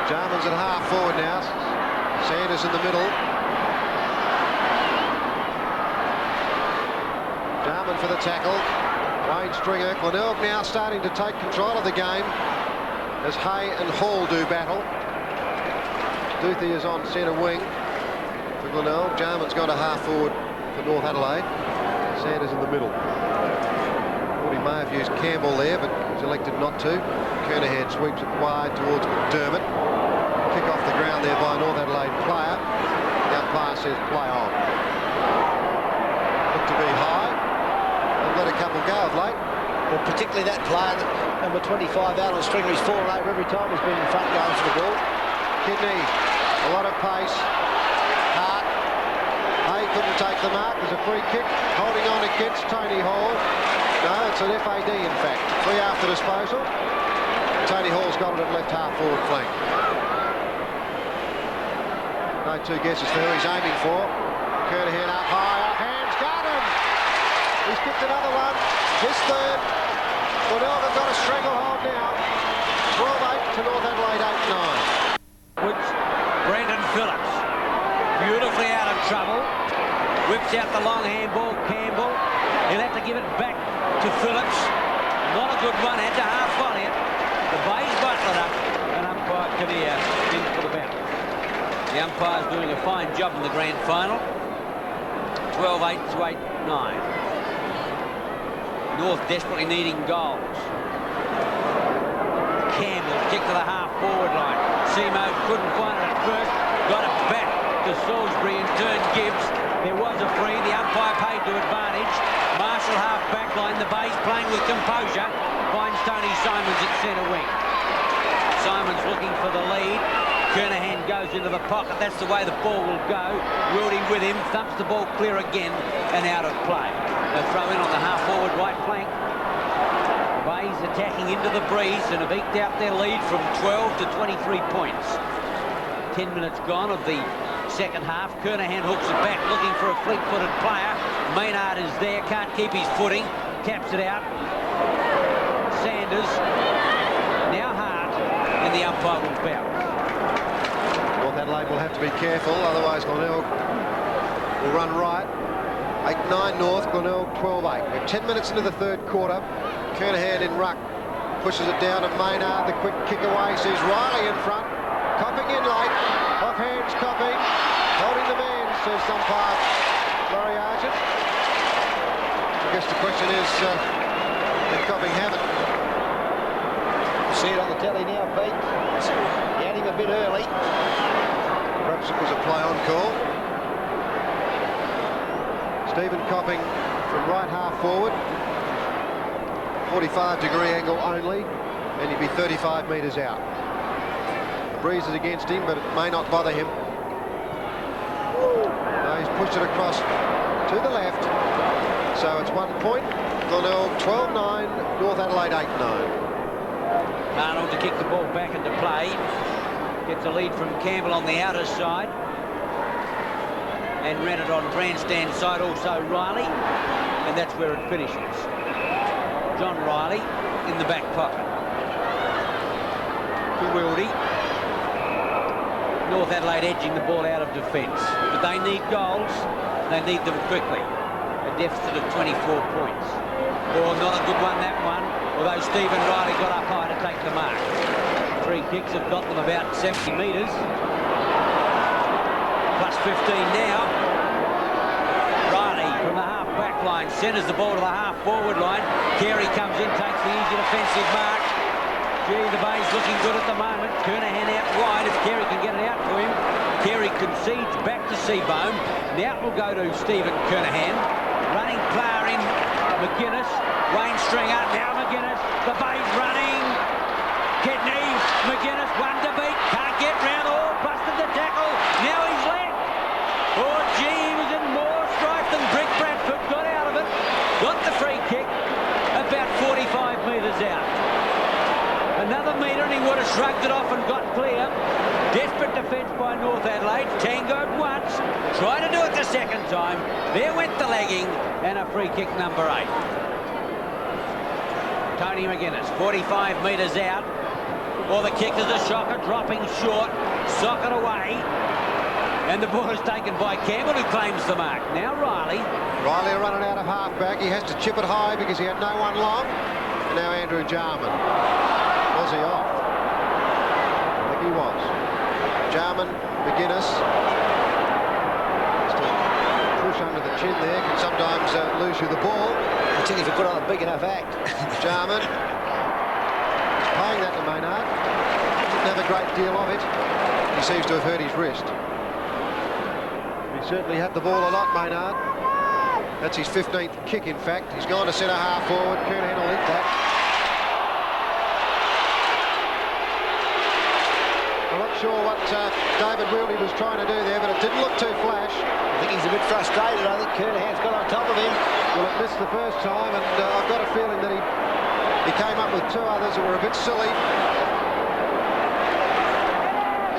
Jarman's at half forward now. Sanders in the middle. Jarman for the tackle. Wayne Stringer. Glenelg now starting to take control of the game as Hay and Hall do battle. Duthie is on centre wing for Glenelg. Jarman's gone to half forward for North Adelaide. Sanders in the middle. Thought he may have used Campbell there, but he's elected not to. Kernahan sweeps it wide towards McDermott. Kick off the ground there by a North Adelaide player. The umpire says play on. Looked to be high. They've let a couple go of late. Well, particularly that player, number 25, Alan Stringer, he's fallen over every time he's been in front going for the ball. Kidney, a lot of pace. Hart. Hay couldn't take the mark. There's a free kick. Holding on against Tony Hall. No, it's an FAD in fact. 3 after disposal. Tony Hall's got it at left half forward flank. No two guesses for who he's aiming for. Kernahan up high, off hands, got him! He's kicked another one. His third. Glenelg have got a stranglehold now. 12-8 to North Adelaide 8-9. Which Brendan Phillips, beautifully out of trouble, whips out the long handball. Campbell, he'll have to give it back to Phillips. Not a good one, had to half volley it. The Bays buttled up, and umpire Kinnear in for the bounce. The umpire's doing a fine job in the grand final. 12-8 to 8-9. North desperately needing goals. Campbell kick to the half-forward line. Simo couldn't find it at first. Got it back to Salisbury and turn Gibbs. There was a free. The umpire paid to advantage. Marshall half-back line. The Bays playing with composure. Finds Tony Simons at centre wing. Simons looking for the lead. Kernahan goes into the pocket. That's the way the ball will go. Wildy with him. Thumps the ball clear again and out of play. They throw in on the half-forward right flank. Bays attacking into the breeze and have eked out their lead from 12 to 23 points. 10 minutes gone of the second half. Kernahan hooks it back, looking for a fleet-footed player. Maynard is there, can't keep his footing. Taps it out. Sanders. Now Hart. And the umpire will bounce. North Adelaide will have to be careful, otherwise Glenelg will run right. 8-9 North, Glenelg 12-8. We're 10 minutes into the third quarter. Kernahan in ruck, pushes it down to Maynard. The quick kick away sees Riley in front. Copping in late. Off hands, Copping. Holding the man, says umpire Laurie Argent. I guess the question is, did Copping have it? See it on the telly now, Pete. He had him a bit early. Perhaps it was a play-on call. Stephen Copping from right half forward. 45-degree angle only, and he'd be 35 metres out. The breeze is against him, but it may not bother him. No, he's pushed it across to the left. So it's 1 point. Glenelg 12-9, North Adelaide 8-9. Arnold to kick the ball back into play. Gets a lead from Campbell on the outer side. And ran it on grandstand side, also Riley. And that's where it finishes. John Riley in the back pocket. To Wildy. North Adelaide edging the ball out of defence. But they need goals. They need them quickly. a deficit of 24 points. Oh, not a good one, that one, although Stephen Riley got up high to take the mark. Free kicks have got them about 70 metres. Plus 15 now. Riley from the half-back line centres the ball to the half-forward line. Carey comes in, takes the easy defensive mark. Gee, the bay's looking good at the moment. Kernahan out wide if Carey can get it out to him. Carey concedes back to Seabohm. Now it will go to Stephen Kernahan. Running player in McGuinness. Wayne Stringer. Now McGuinness. The bay's running. Kidney. McGuinness. One to beat. Can't get round. Oh, busted the tackle. Now he's left. Oh, gee, he was in more strife than Brick Bradford. Got out of it. Got the free kick. About 45 metres out. Another metre and he would have shrugged it off and got clear. Desperate defence by North Adelaide. Tangoed once. Tried to do it the second time. There went the legging and a free kick number 8. Tony McGuinness, 45 metres out. Well, the kick is a shocker, dropping short. Sock it away. And the ball is taken by Campbell, who claims the mark. Now Riley. Riley running out of half-back. He has to chip it high because he had no one long. And now Andrew Jarman. Was he off? I think he was. Jarman, McGuinness. Just a push under the chin there can sometimes lose you the ball. Until if you put on a big enough act. Jarman. He's playing that to Maynard. Didn't have a great deal of it. He seems to have hurt his wrist. He certainly had the ball a lot, Maynard. That's his 15th kick, in fact. He's gone to centre half forward. Kernahan will eat that. I'm not sure what David Wheeldie was trying to do there, but it didn't look too flash. I think he's a bit frustrated. I think Kernahan's got on top of him. Well, it missed the first time, and I've got a feeling that he came up with 2 others that were a bit silly.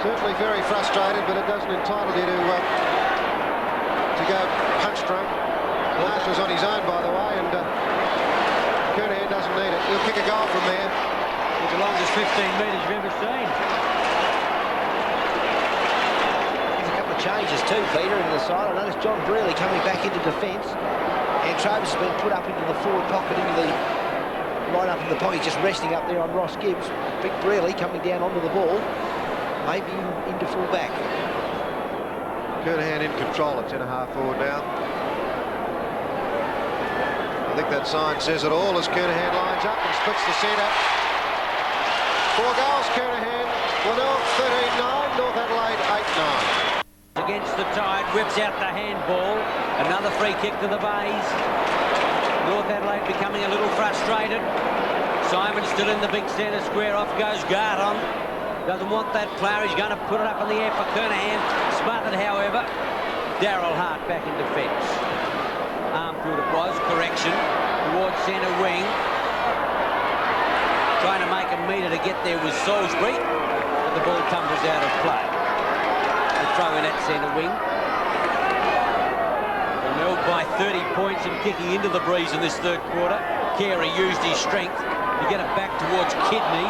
Certainly very frustrated, but it doesn't entitle you to go punch drunk. Marsh was on his own, by the way, and Kernahan doesn't need it. He'll kick a goal from there. It's the longest 15 metres you've ever seen. Changes too, Peter, in the side. I noticed John Brearley coming back into defence, and Travis has been put up into the forward pocket, right up in the pocket, just resting up there on Ross Gibbs. Big Brearley coming down onto the ball, maybe into full back. Kernahan in control at centre half forward now. I think that sign says it all as Kernahan lines up and splits the centre. 4 goals, Kernahan. Glenelg 13-9, North Adelaide 8-9. Against the tide, whips out the handball. Another free kick to the bays. North Adelaide becoming a little frustrated. Simon still in the big centre square. Off goes Gardon. Doesn't want that player. He's going to put it up in the air for Kernahan. Smothered, however. Darryl Hart back in defence. Armfield it was. Correction towards centre wing. Trying to make a metre to get there was Salisbury. But the ball tumbles out of play. Throw in at centre wing. Glenelg by 30 points and kicking into the breeze in this third quarter. Carey used his strength to get it back towards Kidney.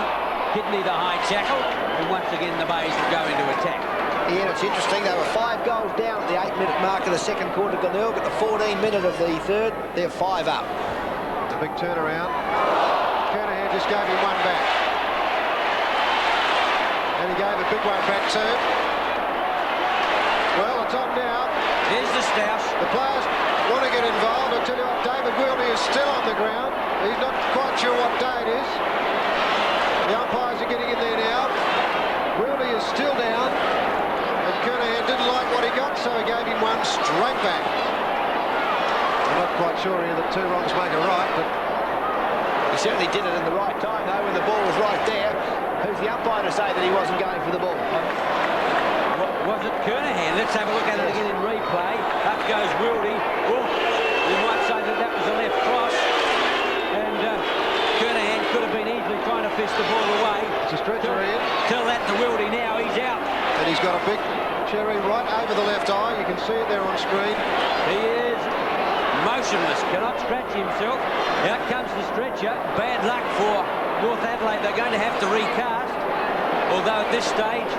Kidney the high tackle, and once again the Bays will go into attack. Yeah, it's interesting. They were 5 goals down at the 8-minute mark of the second quarter. Glenelg at the 14th minute of the third, they're 5 up. It's a big turnaround. Kernahan just gave him one back. And he gave a big one back too. Well, it's on now. Here's the Stouse. The players want to get involved. I tell you what, David Wheeldie is still on the ground. He's not quite sure what day it is. The umpires are getting in there now. Wheeldie is still down. And Kernahan didn't like what he got, so he gave him one straight back. I'm not quite sure here that 2 wrongs make a right, but He certainly did it in the right time, though, when the ball was right there. Who's the umpire to say that he wasn't going for the ball? Was it Kernahan? Let's have a look at it again in replay. Up goes Wheeldie. Oh, you might say that that was a left cross. And Kernahan could have been easily trying to fish the ball away. it's a stretcher in. Tell that to Wheeldie now. He's out. And he's got a big cherry right over the left eye. You can see it there on screen. He is motionless. Cannot stretch himself. Out comes the stretcher. Bad luck for North Adelaide. They're going to have to recast. Although at this stage,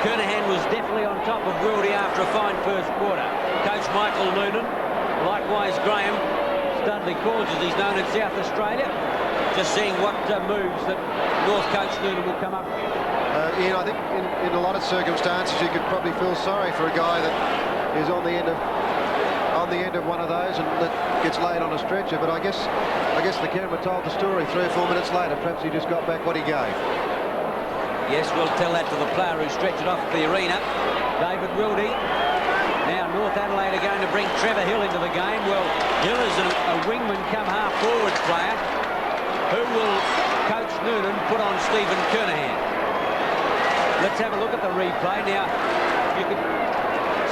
Kernahan was definitely on top of Wheeldie after a fine first quarter. Coach Michael Noonan, like Samwise Graham, Studley Corns as he's known in South Australia. Just seeing what moves that North coach Noonan will come up with. Ian, I think in a lot of circumstances you could probably feel sorry for a guy that is on the end of one of those and that gets laid on a stretcher. But I guess the camera told the story 3 or 4 minutes later. Perhaps he just got back what he gave. Yes, we'll tell that to the player who stretched it off at the arena, David Wildy. Now North Adelaide are going to bring Trevor Hill into the game. Well, Hill is a wingman come half-forward player. Who will coach Noonan put on Stephen Kernahan? Let's have a look at the replay. Now, you could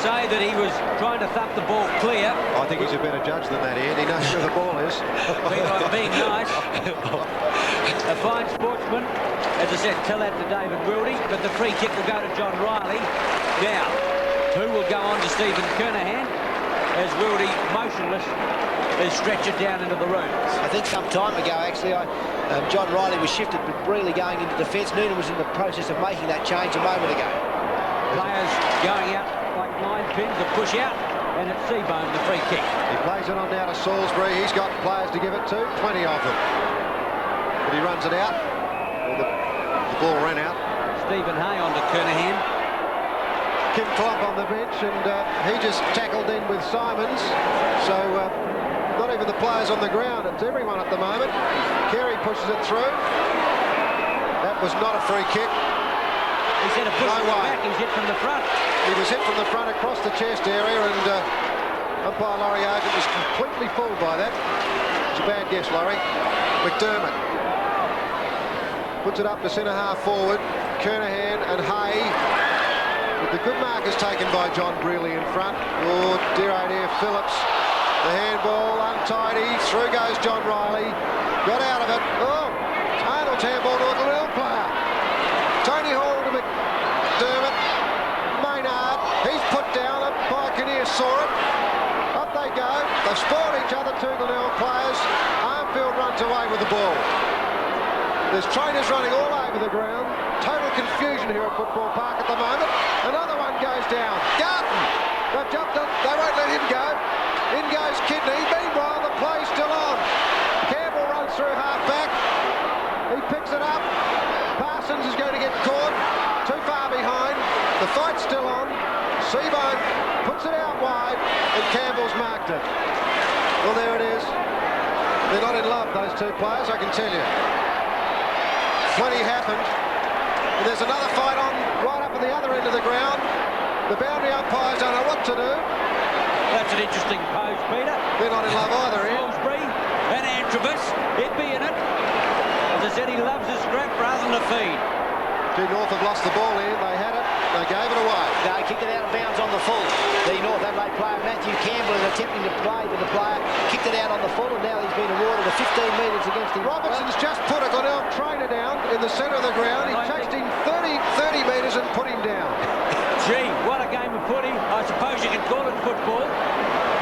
say that he was trying to thump the ball clear. I think he's a better judge than that, Ian. He knows where the ball is. Being nice. A fine sportsman. As I said, tell that to David Wildy. But the free kick will go to John Riley. Now, who will go on to Stephen Kernahan? As Wildy, motionless, is stretched down into the room. I think some time ago, actually, John Riley was shifted, but Brearley going into defence. Noonan was in the process of making that change a moment ago. Players going out like line pins, a push out, and it's Seabohm, the free kick. He plays it on now to Salisbury. He's got players to give it to, 20 of them. But he runs it out. Well, the ball ran out. Stephen Hay on to Kernahan. Kim Klomp on the bench, and he just tackled in with Simons. So not even the players on the ground, it's everyone at the moment. Carey pushes it through. That was not a free kick. He said a push No way. back, he's hit from the front. He was hit from the front across the chest area, and umpire Laurie Argent was completely fooled by that. It's a bad guess, Laurie. McDermott puts it up to centre half forward. Kernahan and Hay. With the good markers taken by John Brearley in front. Oh, dear Phillips. The handball untidy. Through goes John Riley. Got out of it. Oh, Arnold's handball to a Glenelg player. Tony Hall to McDermott. Maynard. He's put down. Umpire Kinnear saw it. Up they go. They've spoiled each other, 2 Glenelg players. Armfield runs away with the ball. There's trainers running all over the ground. Total confusion here at Football Park at the moment. Another one goes down. Garton. They've jumped it. They won't let him go. In goes Kidney. Meanwhile, the play's still on. Campbell runs through half-back. He picks it up. Parsons is going to get caught. Too far behind. The fight's still on. Seabohm puts it out wide, and Campbell's marked it. Well, there it is. They're not in love, those 2 players, I can tell you. Plenty happened. And there's another fight on right up at the other end of the ground. The boundary umpires don't know what to do. That's an interesting pose, Peter. They're not in love either, Ian. Salisbury and Antrobus, he'd be in it. As I said, he loves a scrap rather than a feed. North have lost the ball in. They had it. They gave it away. They kicked it out of bounds on the full. The North Adelaide player, Matthew Campbell, is attempting to play with the player. Kicked it out on the full, and now he's been awarded a 15 metres against the... Robertson's just put a Glenelg trainer down in the centre of the ground. He chased him 30 metres and put him down. Gee, what a game of footy. I suppose you could call it football.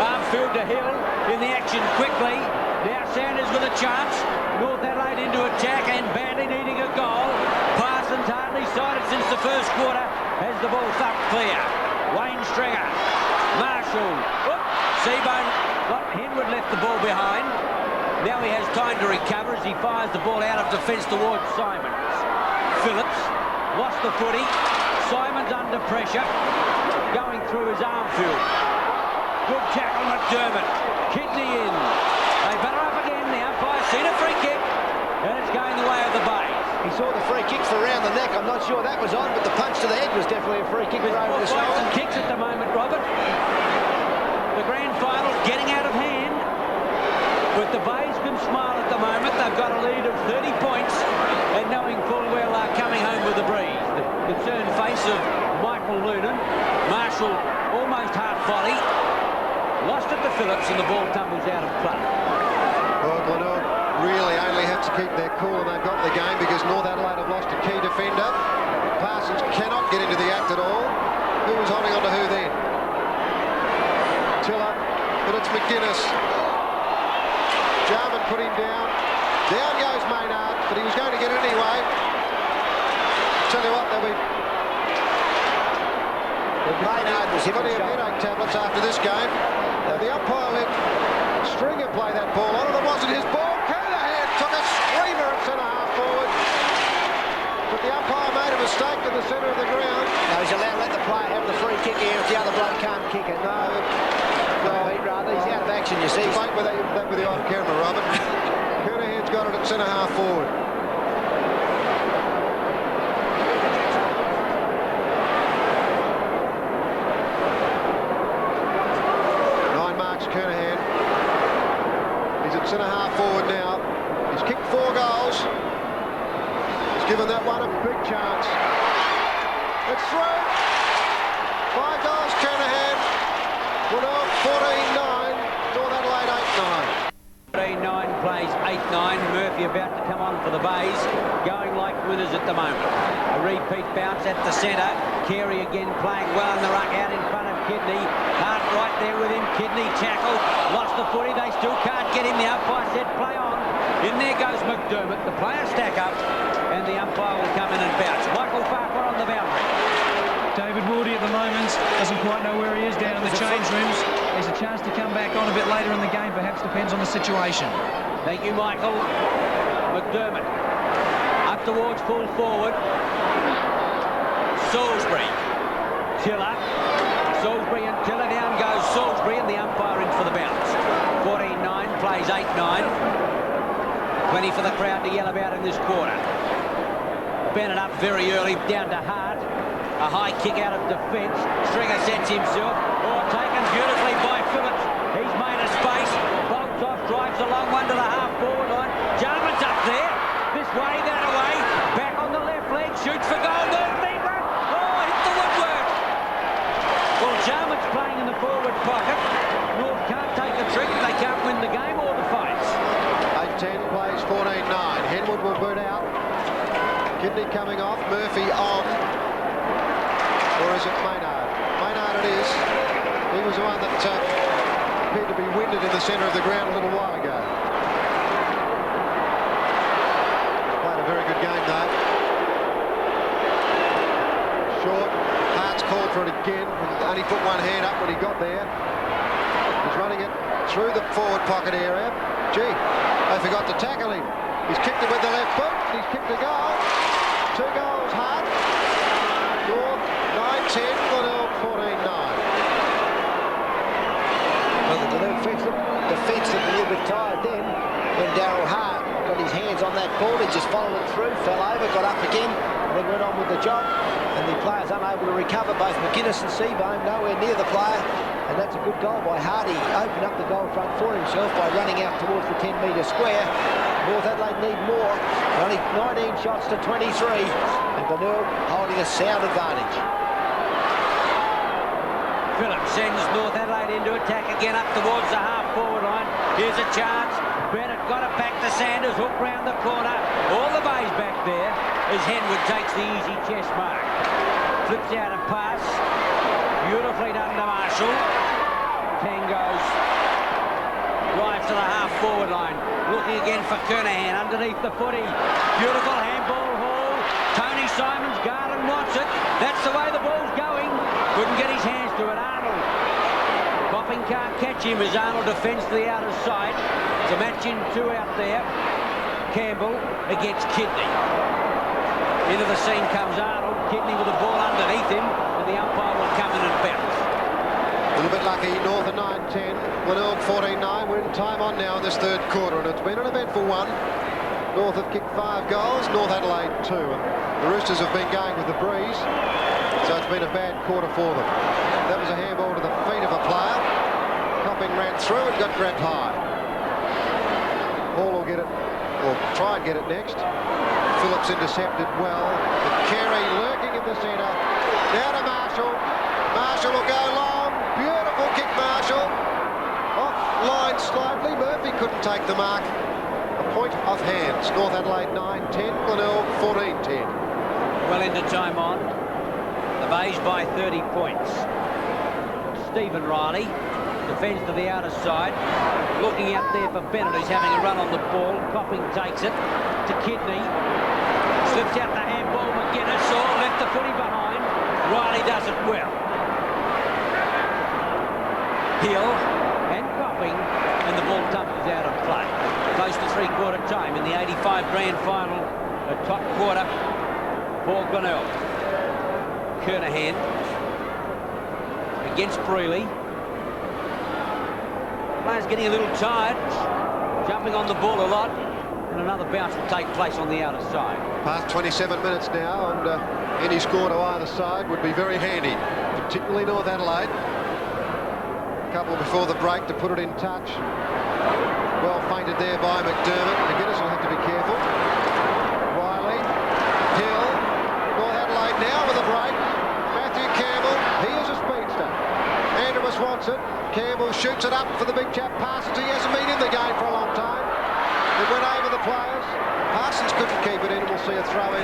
Armfield to Hill in the action quickly. Now Sanders with a chance. North Adelaide into attack and badly needing a goal. Parsons hardly sighted since the first quarter. Has the ball thumped clear. Wayne Stringer. Marshall. Seabohm. Henwood left the ball behind. Now he has time to recover as he fires the ball out of defence towards Simons. Phillips lost the footy. Simons under pressure. Going through his Armfield. Good tackle, McDermott. Kidney in. They batter up again now. Umpire's seen a free kick. And it's going the way of the Bays. He saw the free kicks for around the neck. I'm not sure that was on, but the punch to the head was definitely a free kick for over the There's shoulder. and kicks at the moment, Robert. The grand final getting out of hand. But the Bays can smile at the moment. They've got a lead of 30 points. And knowing full well they're coming home with a breeze. The concerned face of Michael Noonan. Marshall almost half volley. Lost it to Phillips and the ball tumbles out of play. Well, Glenelg really only have to keep their cool, and they've got the game because North Adelaide have lost a key defender. Parsons cannot get into the act at all. Who was holding on to who then? Tiller, but it's McGuinness. Jarman put him down. Down goes Maynard, but he was going to get it anyway. Tell you what, there'll be Maynard was hit. plenty of headache tablets after this game. The umpire let you see. Debate with that with you on camera, Robert. Kernahan's got it at centre-half forward. Kernahan. He's at centre-half forward now. He's kicked 4 goals. He's given that one a big chance. It's through. 5 goals, Kernahan. Glenelg 14-9. North Adelaide 8-9. 14-9 plays 8-9. Murphy about to come on for the Bays. Going like winners at the moment. A repeat bounce at the centre. Carey again playing well in the ruck out in front of Kidney. Hart right there with him. Kidney tackled. Lost the footy. They still can't get him. The umpire said play on. In there goes McDermott. The players stack up and the umpire will come in and bounce. Michael Farquhar on the boundary. David Wardy at the moment doesn't quite know where he is down in the change rooms. There's a chance to come back on a bit later in the game. Perhaps depends on the situation. Thank you, Michael. McDermott up towards full forward. Salisbury. Tiller. Salisbury and Tiller. Down goes Salisbury and the umpire in for the bounce. 14-9 plays 8-9. Plenty for the crowd to yell about in this quarter. Bennett up very early down to Hart. A high kick out of defence. Stringer sets himself. Oh, taken beautifully by Phillips. He's made a space. Bolts off, drives a long one to the half-forward line. Jarman's up there. This way, that away. Back on the left leg. Shoots for goal. North Lever. Oh, hit the woodwork. Well, Jarman's playing in the forward pocket. North can't take a trick. They can't win the game or the fights. 8-10 plays 14-9. Henwood will boot out. Kidney coming off. Murphy on. Or is it Maynard? Maynard it is. He was the one that appeared to be winded in the centre of the ground a little while ago. Played a very good game though. Short. Hart's called for it again. Only put one hand up when he got there. He's running it through the forward pocket area. Gee, they forgot to tackle him. He's kicked it with the left foot. He's kicked a goal. 2 goals, Hart. North 9-10, Glenelg 14-9. Well, the Glenelg defence looked a little bit tired then when Daryl Hart got his hands on that ball. He just followed it through, fell over, got up again, and then went on with the job. And the players unable to recover, both McGuinness and Seabohm nowhere near the player. And that's a good goal by Hardy. Opened up the goal front for himself by running out towards the 10-metre square. North Adelaide need more. Only 19 shots to 23. And Glenelg holding a sound advantage. Phillips sends North Adelaide into attack again up towards the half-forward line. Here's a chance. Bennett got it back to Sanders. Hook round the corner. All the Bays back there as Henwood takes the easy chest mark. Flips out a pass. Beautifully done to Marshall. Tangos drives to the half-forward line. Looking again for Kernahan underneath the footy. Beautiful handball haul. Tony Simons, Garland wants it. That's the way the ball's going. Couldn't get his hands to it. Arnold. Bopping can't catch him as Arnold defends to the outer side. It's a match in 2 out there. Campbell against Kidney. Into the scene comes Arnold. Kidney with the ball underneath him. And the umpire will come in and bounce. A little bit lucky, North at 9-10, Glenelg 14-9. We're in time on now in this 3rd quarter, and it's been an eventful one. North have kicked 5 goals, North Adelaide 2. And the Roosters have been going with the breeze, so it's been a bad quarter for them. That was a handball to the feet of a player. Copping ran through and got grabbed high. Hall will get it, or try and get it next. Phillips intercepted well. But Carey lurking in the centre. Down to Marshall. Marshall will go long. Beautiful kick, Marshall. Off line slightly. Murphy couldn't take the mark. A point off hands. North Adelaide 9-10. Glenelg 14-10. Well into time on. The Bays by 30 points. Stephen Riley defends to the outer side. Looking out there for Bennett, who's having a run on the ball. Copping takes it to Kidney. Slips out the handball. McGuinness left the footy behind. Riley does it well. Hill and Copping, and the ball tumbles out of play. Close to 3-quarter time in the 85 grand final, a top quarter for Glenelg. Kernahan against Brealey. Players getting a little tired, jumping on the ball a lot, and another bounce will take place on the outer side. Past 27 minutes now, and any score to either side would be very handy, particularly North Adelaide. A couple before the break to put it in touch. Well feinted there by McDermott. McGuinness will have to be careful. Riley, Hill, North Adelaide now with a break. Matthew Campbell, he is a speedster. Andrews wants it. Campbell shoots it up for the big chap Parsons. He hasn't been in the game for a long time. It went over the players. Parsons couldn't keep it in. We'll see a throw in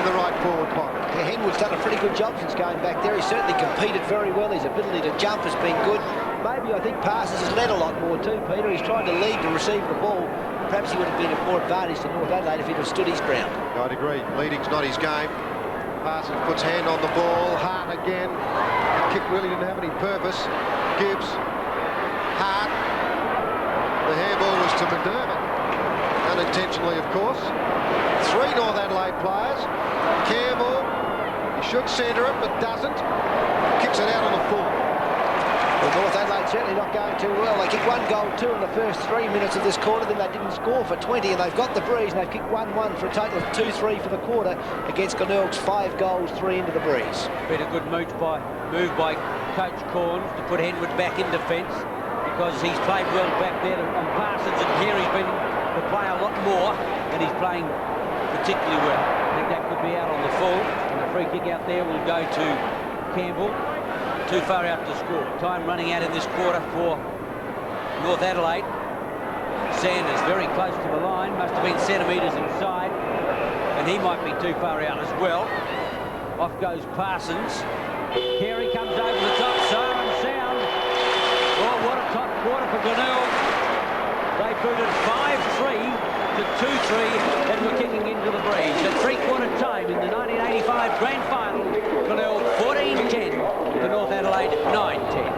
the right forward pocket. Yeah, Henwood's done a pretty good job since going back there. He's certainly competed very well. His ability to jump has been good. Maybe I think Parsons has led a lot more too, Peter. He's tried to lead to receive the ball. Perhaps he would have been at more advantage to North Adelaide if he'd have stood his ground. I'd agree. Leading's not his game. Parsons puts hand on the ball. Hart again. The kick really didn't have any purpose. Gibbs. Hart. The handball was to McDermott. Unintentionally, of course. 3 North Adelaide players. Campbell. He should centre it, but doesn't. Kicks it out on the full. Well, North Adelaide certainly not going too well. They kicked 1 goal, 2 in the first 3 minutes of this quarter, then they didn't score for 20, and they've got the breeze, and they've kicked 1-1 for a total of 2-3 for the quarter against Glenelg's 5 goals, 3 into the breeze. Been a good move by Coach Corns to put Henwood back in defence, because he's played well back there on Parsons, and Carey's been to play a lot more, and he's playing particularly well. I think that could be out on the full, and the free kick out there will go to Campbell. Too far out to score. Time running out in this quarter for North Adelaide. Sanders very close to the line, must have been centimetres inside, and he might be too far out as well. Off goes Parsons. Carey comes over the top, siren sound. Oh, what a top quarter for Glenelg. They booted 5-3 to 2-3 and were kicking into the breeze. At 3/4 time in the 1985 Grand Final, Glenelg 14-10 to North Adelaide 9-10.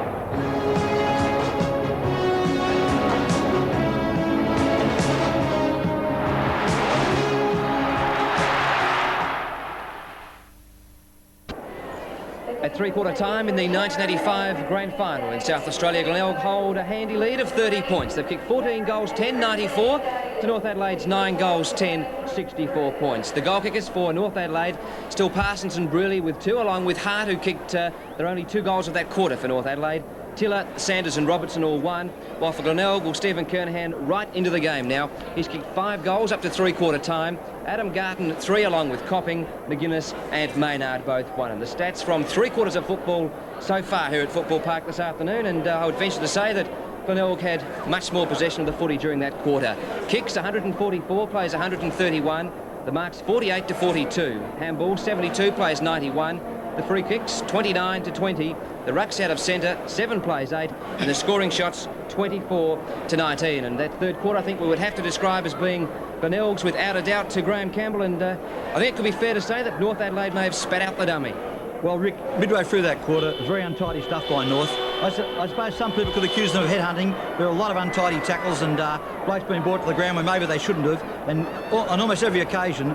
At 3/4 time in the 1985 Grand Final in South Australia, Glenelg hold a handy lead of 30 points. They've kicked 14 goals, 10-94 to North Adelaide's 9 goals, 10-64 points. The goal kickers for North Adelaide, still Parsons and Brearley with 2, along with Hart, who kicked their only 2 goals of that quarter for North Adelaide. Tiller, Sanders and Robertson all 1, while for Glenelg, well, Stephen Kernahan right into the game now. He's kicked 5 goals up to 3/4 time. Adam Garton 3, along with Copping, McGuinness and Maynard both 1. And the stats from 3/4 of football so far here at Football Park this afternoon, and I would venture to say that Glenelg had much more possession of the footy during that quarter. Kicks 144, plays 131. The marks 48 to 42. Handball 72, plays 91. The free kicks 29 to 20. The rucks out of centre 7 plays 8, and the scoring shots 24 to 19. And that third quarter I think we would have to describe as being Glenelg's without a doubt to Graham Campbell, and I think it could be fair to say that North Adelaide may have spat out the dummy. Well, Rick, midway through that quarter, very untidy stuff by North. I suppose some people could accuse them of headhunting. There are a lot of untidy tackles and blokes being brought to the ground when maybe they shouldn't have. And on almost every occasion,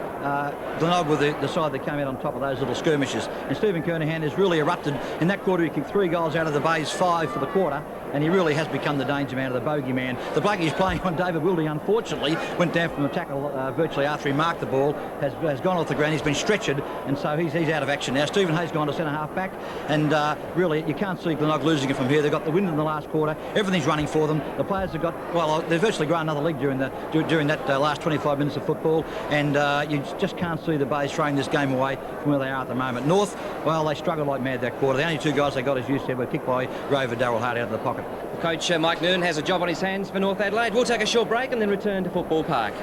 Glenelg were the side that came out on top of those little skirmishes. And Stephen Kernahan has really erupted. In that quarter, he kicked 3 goals out of the Bays, 5 for the quarter. And he really has become the danger man, or the bogey man. The bloke he's playing on, David Wilding, unfortunately, went down from a tackle virtually after he marked the ball, has gone off the ground, he's been stretchered, and so he's out of action now. Stephen Hayes gone to centre-half back, and really, you can't see Glenelg losing it from here. They've got the wind in the last quarter, everything's running for them. The players have got, well, they've virtually grown another league during that last 25 minutes of football, and you just can't see the Bays throwing this game away from where they are at the moment. North, well, they struggled like mad that quarter. The only 2 guys they got, as you said, were kicked by Rover Darrell Hart out of the pocket. Coach Mike Noonan has a job on his hands for North Adelaide. We'll take a short break and then return to Football Park.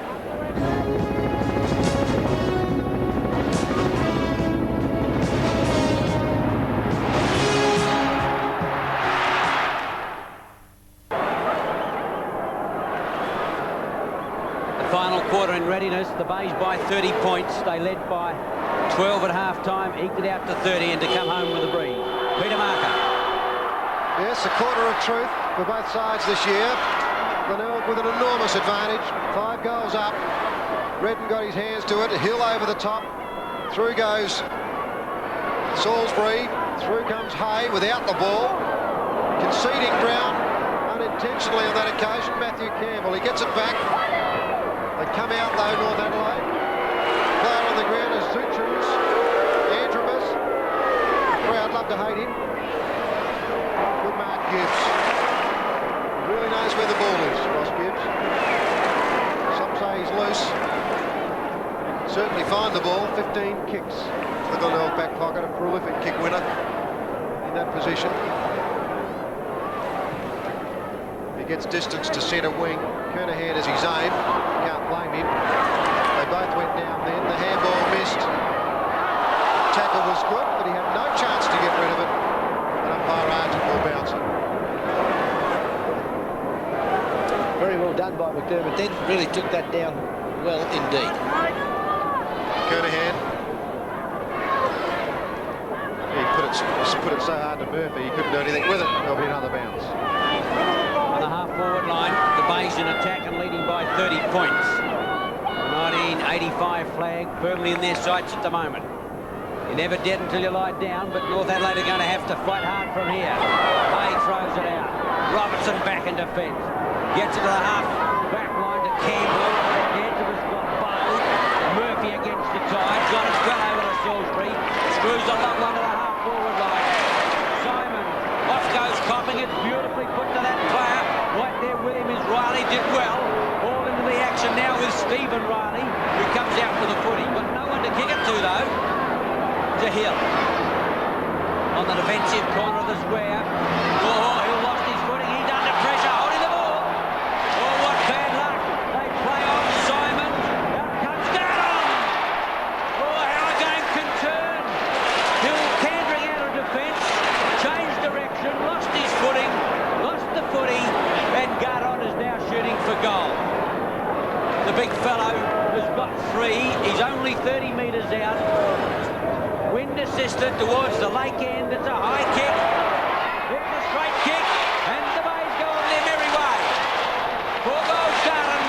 The final quarter in readiness. The Bays by 30 points. They led by 12 at half-time, eked it out to 30 and to come home with a breeze. Peter Marker. Yes, a quarter of truth for both sides this year. Glenelg with an enormous advantage. 5 goals up. Redden got his hands to it. Hill over the top. Through goes Salisbury. Through comes Hay without the ball. Conceding ground. unintentionally on that occasion, Matthew Campbell. He gets it back. They come out though, North Adelaide. Player on the ground is Zuchens. Antrobus. Crowd love to hate him. Good mark, Gibbs. He really knows where the ball is, Ross Gibbs. Some say he's loose. Certainly find the ball. 15 kicks for the Glenelg back pocket. A prolific kick winner in that position. He gets distance to centre wing. Kernahan is his aim. Can't blame him. They both went down then. The handball missed. Tackle was good, but he had no chance to get rid of it. And umpire Argent will bounce it. Very well done by McDermott. Then really took that down well indeed. Kernahan. He put it so hard to Murphy, he couldn't do anything with it. There'll be another bounce. On the half-forward line, the Bays in attack and leading by 30 points. The 1985 flag firmly in their sights at the moment. You're never dead until you lie down, but North Adelaide are going to have to fight hard from here. Hay throws it out. Robertson back in defence. Gets it to the half-back line to Campbell. The edge of it's got bowled. Murphy against the tide. Got it well over to Salisbury. Screws a long one to the half-forward line. Simon. Off goes Copping it. Beautifully put to that player. Right there with him is Riley. Did well. All into the action now with Stephen Riley, who comes out with a footy. But no one to kick it to, though. To Hill. On the defensive corner of the square. Oh, Hill lost his footing. He's under pressure. Holding the ball. Oh, what bad luck. They play on Simon. Out comes Gardon. Oh, how a game can turn. Hill cantering out of defence. Changed direction. Lost his footing. Lost the footy. And Gardon is now shooting for goal. The big fellow has got 3. He's only 30 metres out. Wind assisted towards the lake end. It's a high kick. It's a straight kick. And the Bays go on their merry way. 4 goals Garden.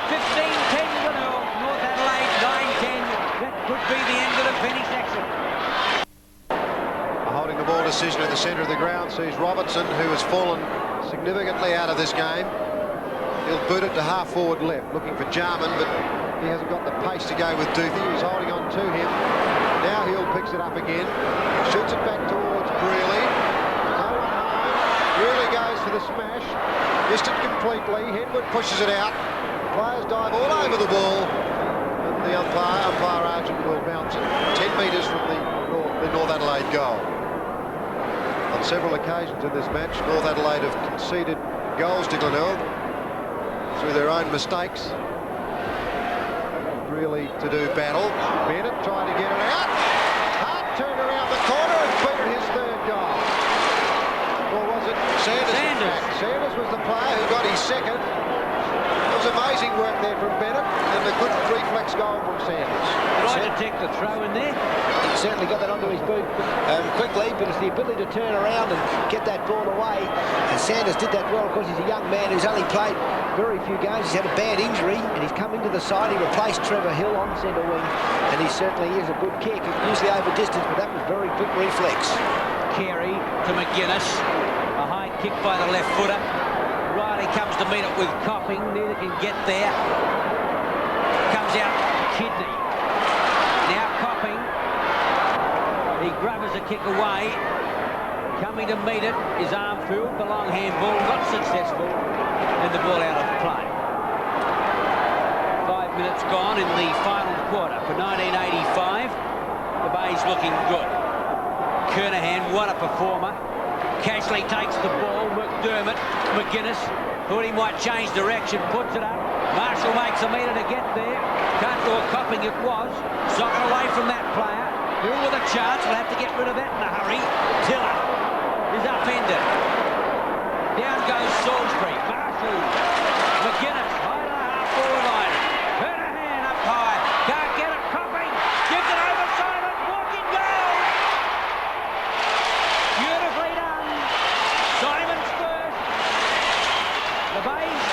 15-10 Glenelg. North Adelaide 9-10. That could be the end of the finish action. Holding the ball decision in the centre of the ground sees Robertson, who has fallen significantly out of this game. He'll boot it to half-forward left, looking for Jarman, but he hasn't got the pace to go with Duthie. He's holding on to him. Now Hill picks it up again, shoots it back towards Brearley. No one home. Brearley goes for the smash. Missed it completely. Henwood pushes it out. Players dive all over the ball. And the umpire Argent will bounce it 10 metres from the North Adelaide goal. On several occasions in this match, North Adelaide have conceded goals to Glenelg through their own mistakes. Really to do battle. Bennett trying to get it out. Hart turned around the corner and beat his 3rd goal. Or was it Sanders? Sanders was the player who got his 2nd. It was amazing work there from Bennett and a good reflex goal from Sanders. Right to take the throw in there. He certainly got that onto his boot quickly, but it's the ability to turn around and get that ball away. And Sanders did that well. Of course, he's a young man who's only played very few games. He's had a bad injury, and he's come into the side. He replaced Trevor Hill on centre wing, and he certainly is a good kick. Usually over distance, but that was very quick reflex. Carey to McGuinness. A high kick by the left footer. Riley comes to meet it with Copping. Neither can get there. Comes out Kidney. Now Copping. He grubbers a kick away. Coming to meet it is Armfield. The long handball, not successful. And the ball out of play. 5 minutes gone in the final quarter for 1985. The Bays looking good. Kernahan, what a performer. Cashley takes the ball. McDermott, McGuinness thought he might change direction, puts it up. Marshall makes a metre to get there. Can't do a Copping it was. Socket away from that player. Hill with a chance. We'll have to get rid of that in a hurry. Tiller is upended. Down goes Salisbury. Marshall. McGuinness high to the half-forward line. Kernahan up high. Can't get it. Copping gives it over Simon. Walking goal. Beautifully done. Simon's first. The Bays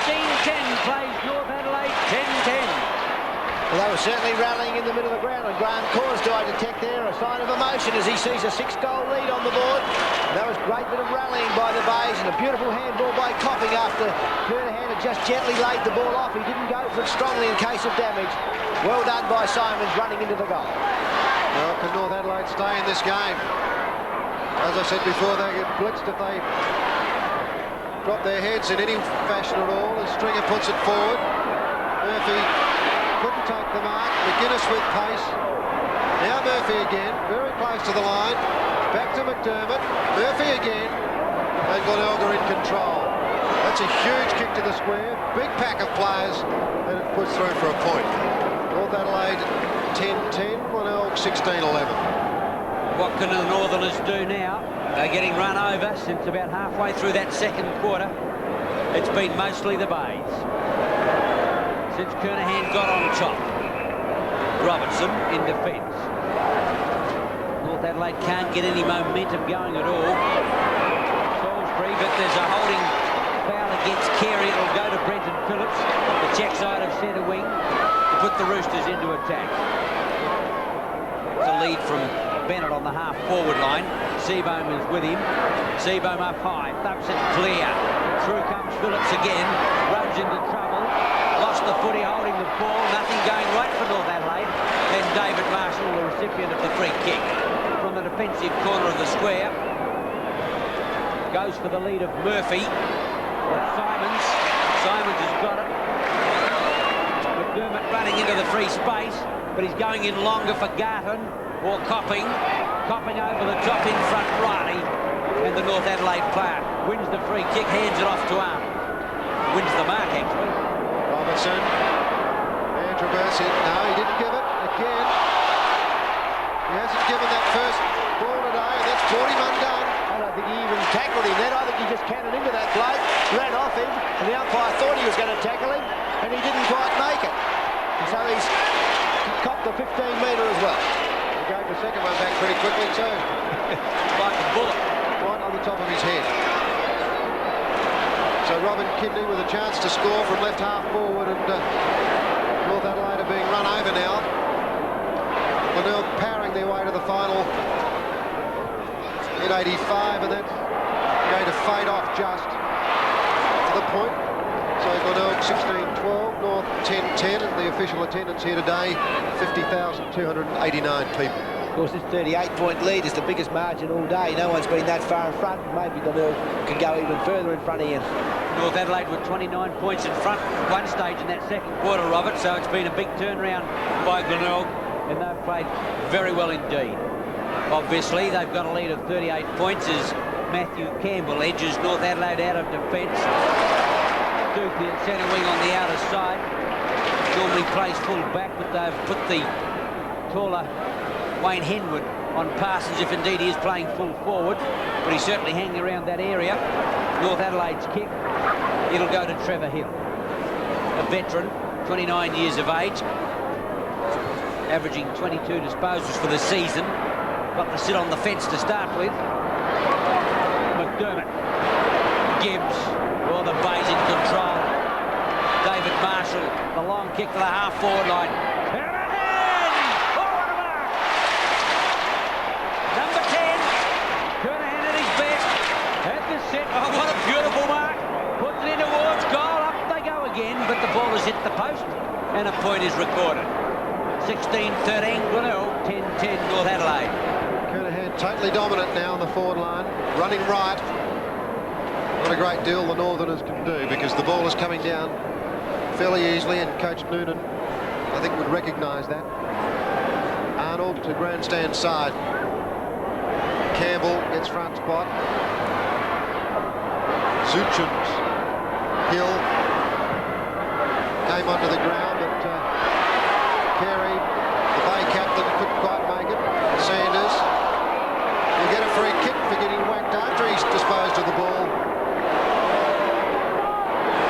16-10 plays North Adelaide 10-10. Well, they were certainly rallying in the middle of the ground, and Graham Cause, do I detect there a sign of emotion as he sees a 6-goal lead on the board. That was a great bit of rallying by the Bays, and a beautiful handball by Copping after Kernahan had just gently laid the ball off. He didn't go for it strongly in case of damage. Well done by Simons running into the goal. Well, can North Adelaide stay in this game? As I said before, they get blitzed if they drop their heads in any fashion at all. As Stringer puts it forward, Murphy couldn't take the mark. McGuinness with pace. Now Murphy again, very close to the line. Back to McDermott. Murphy again. And Glenelg in control. That's a huge kick to the square. Big pack of players. And it puts through for a point. North Adelaide 10-10. Glenelg 16-11. What can the Northerners do now? They're getting run over since about halfway through that second quarter. It's been mostly the Bays. Since Kernahan got on top. Robertson in defence. North Adelaide can't get any momentum going at all. Salisbury, but there's a holding foul against Carey. It'll go to Brenton Phillips, the check side of centre wing, to put the Roosters into attack. It's a lead from Bennett on the half-forward line. Seabohm is with him. Seabohm up high. Thups it clear. Through comes Phillips again. Runs into trouble. Lost the footy holding the ball. Nothing going right for North Adelaide. Then David Marshall, the recipient of the free kick from the defensive corner of the square. Goes for the lead of Murphy. Simons. Simons has got it. McDermott running into the free space, but he's going in longer for Garton or Copping. Copping over the top in front, Riley. And the North Adelaide player wins the free kick, hands it off to Arnold. Wins the mark, actually. Robertson. Andrew Bursi. No, he didn't give it. Again. He hasn't given that first ball today, and that's caught him undone. I don't think he even tackled him then. I think he just cannoned into that bloke, ran off him, and the umpire thought he was going to tackle him, and he didn't quite make it. And so he's copped the 15-metre as well. He gave the second one back pretty quickly too. Like a bullet. Right on the top of his head. So Robin Kidney with a chance to score from left half forward, and North Adelaide are being run over now. Glenelg powering their way to the final in 85, and that's going to fade off just to the point. So Glenelg 16-12, North 10-10, and the official attendance here today, 50,289 people. Of course, this 38-point lead is the biggest margin all day. No one's been that far in front. Maybe Glenelg can go even further in front of you. North Adelaide were 29 points in front at one stage in that second quarter, Robert, so it's been a big turnaround by Glenelg, and they've played very well indeed. Obviously, they've got a lead of 38 points as Matthew Campbell edges North Adelaide out of defence. Dookie at centre wing on the outer side. Normally plays full back, but they've put the taller Wayne Henwood on Parsons, if indeed he is playing full forward, but he's certainly hanging around that area. North Adelaide's kick, it'll go to Trevor Hill, a veteran, 29 years of age, averaging 22 disposals for the season. Got to sit on the fence to start with. McDermott, Gibbs, all the Bays in control. David Marshall, the long kick to the half-forward line. Oh, what a beautiful mark. Puts it in towards goal. Up they go again, but the ball has hit the post, and a point is recorded. 16-13, Glenelg, 10-10, North Adelaide. Kernahan totally dominant now on the forward line, running right. Not a great deal the Northerners can do because the ball is coming down fairly easily, and Coach Noonan, I think, would recognise that. Arnold to grandstand side. Campbell gets front spot. Zuchens, Hill came onto the ground, but Carey, the Bay captain, couldn't quite make it. Sanders will get a free kick for getting whacked after he's disposed of the ball.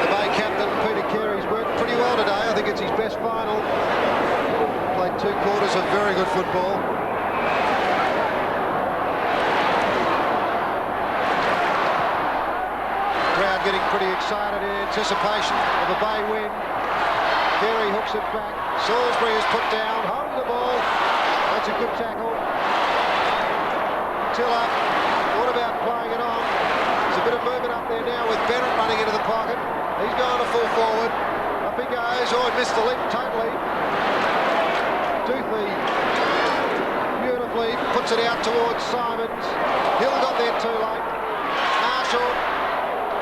The Bay captain, Peter Carey's worked pretty well today. I think it's his best final. Played 2 quarters of very good football. Getting pretty excited in anticipation of a Bay win. Carey hooks it back. Salisbury is put down, holding the ball. That's a good tackle. Tiller, what about playing it on? There's a bit of movement up there now with Bennett running into the pocket. He's going to full forward. Up he goes. Oh, he missed the leap totally. Toothley beautifully puts it out towards Simons. Hill got there too late. Marshall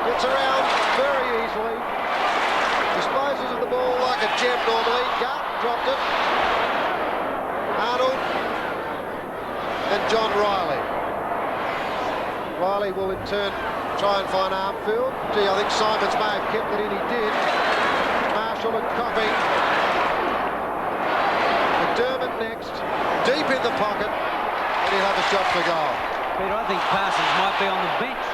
gets around very easily. Disposes of the ball like a gem normally. Garton dropped it. Arnold and John Riley. Riley will in turn try and find Armfield. Gee, I think Simons may have kept it in. He did. Marshall and Copping. McDermott next. Deep in the pocket. And he'll have a shot for goal. Peter, I think Parsons might be on the bench.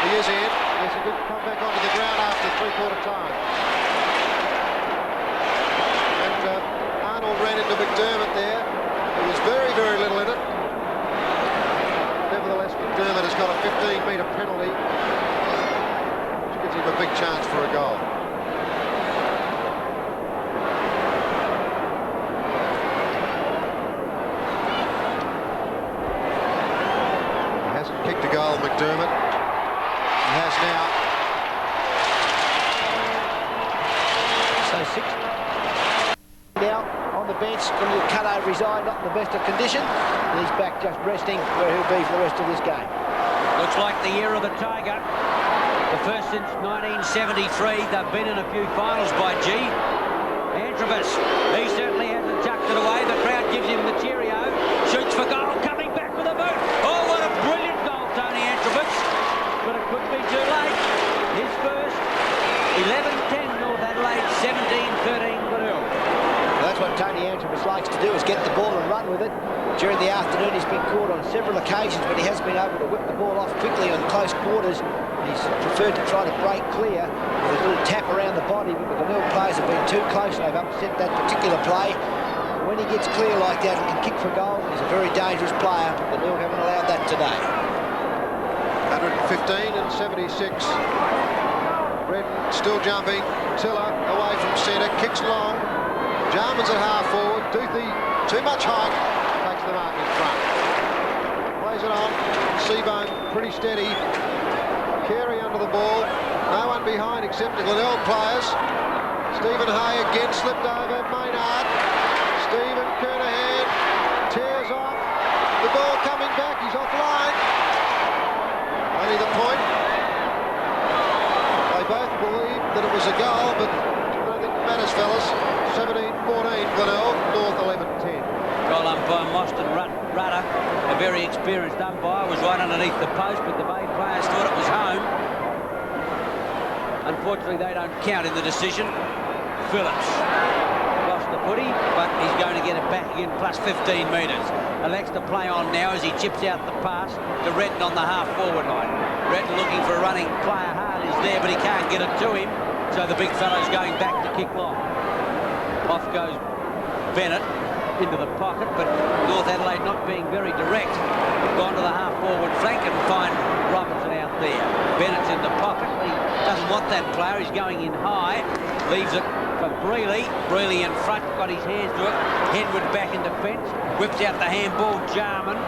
He is in. There's a good comeback onto the ground after three-quarter time. And Arnold ran into McDermott there. There was very, very little in it. Nevertheless, McDermott has got a 15-metre penalty, which gives him a big chance for a goal. He hasn't kicked a goal, McDermott. He has now. So 6 now on the bench, got a little cut over his eye, not in the best of condition. And he's back just resting where he'll be for the rest of this game. Looks like the year of the Tiger. The first since 1973. They've been in a few finals by G. Antrobus, he certainly hasn't tucked it away. The crowd gives him the cheerio. Shoots for goal, coming back with a boot. Oh, what a brilliant goal, Tony Antrobus. But it could be too late. His first, 11-10 North Adelaide, 17-13 Glenelg. That's what Tony Antrobus likes to do, is get the ball and run with it. During the afternoon, he's been caught on several occasions, but he has been able to whip the ball off quickly on close quarters. He's preferred to try to break clear with a little tap around the body, but the Glenelg players have been too close. They've upset that particular play. When he gets clear like that and can kick for goal, he's a very dangerous player. The Glenelg haven't allowed that today. 115 and 76. Redden still jumping. Tiller away from centre, kicks long. Jarman's at half forward. Duthie, too much height, takes the mark in front. Plays it on. Seabone pretty steady. Carey under the ball. No one behind except the Glenelg players. Stephen Hay again slipped over. Maynard. Stephen Kernahan tears off. The ball coming back. He's offline. Only the point. They both believe that it was a goal, but I don't think it matters, fellas. 17-14 Glenelg, North 11-10. Goal umpire Mostyn Rudder, a very experienced umpire, was right underneath the post, but the Bay players thought it was home. Unfortunately, they don't count in the decision. Phillips lost the footy, but he's going to get it back again, plus 15 metres. Elects to play on now as he chips out the pass to Redden on the half-forward line. Redden looking for a running player. Hart is there, but he can't get it to him, so the big fellow's going back to kick long. Off goes Bennett into the pocket, but North Adelaide not being very direct. Gone to the half-forward flank and find Robinson out there. Bennett's in the pocket. He doesn't want that player. He's going in high. Leaves it for Brealey. Brealey in front, got his hands to it. Henwood back in defence. Whips out the handball, Jarman.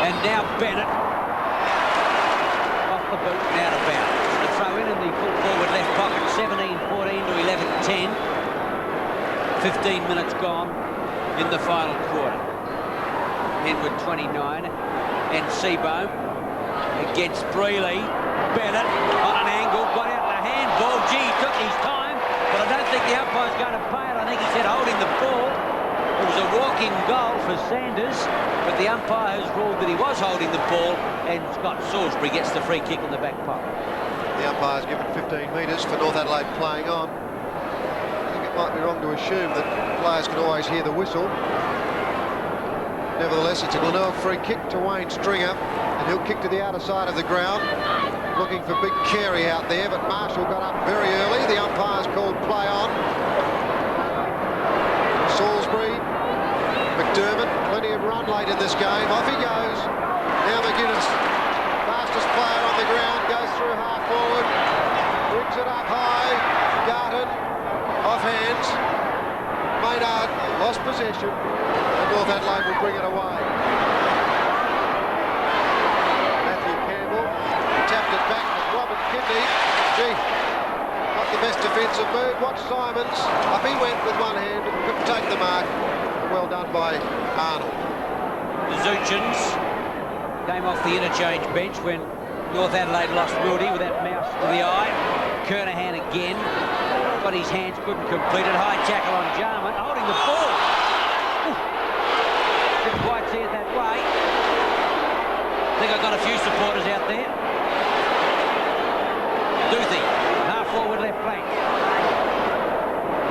And now Bennett. Off the boot and out of bounds. The throw in the full forward left pocket. 17-14 to 11-10. 15 minutes gone in the final quarter. Henwood 29 and Seabohm against Brealey. Bennett on an angle, got out the handball. Gee, took his time, but I don't think the umpire's going to pay it. I think he said holding the ball. It was a walk-in goal for Sanders, but the umpire has ruled that he was holding the ball, and Scott Salisbury gets the free kick in the back pocket. The umpire's given 15 metres for North Adelaide playing on. Might be wrong to assume that players can always hear the whistle. Nevertheless, it's a Glenelg free kick to Wayne Stringer, and he'll kick to the outer side of the ground, looking for big Carey out there, but Marshall got up very early. The umpire's called play on. Salisbury, McDermott, plenty of run late in this game. Off he goes. Now McGuinness, fastest player on the ground, goes through half forward, brings it up high. Garton off hands. Maynard lost possession, and North Adelaide will bring it away. Matthew Campbell tapped it back to Robert Kidney. Gee, not the best defensive move. Watch Simons. Up he went with one hand, couldn't take the mark. Well done by Arnold. The Zuchins came off the interchange bench when North Adelaide lost Wildy with that mouse to the eye. Kernahan again. Got his hands, couldn't complete it. High tackle on Jarman, holding the ball. Ooh. Didn't quite see it that way. I think I've got a few supporters out there. Duthie, half forward left flank.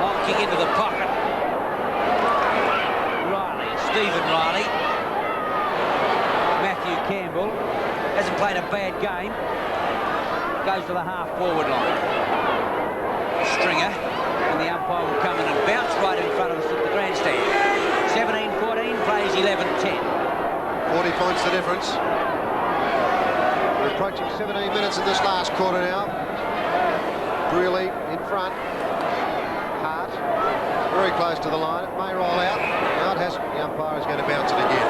Long kick into the pocket. Riley, Stephen Riley. Matthew Campbell hasn't played a bad game. Goes to the half forward line. Stringer, and the umpire will come in and bounce right in front of us at the grandstand. 17-14, plays 11-10. 40 points the difference. We're approaching 17 minutes in this last quarter now. Brearley in front. Hart very close to the line. It may roll out. No, it hasn't. The umpire is going to bounce it again.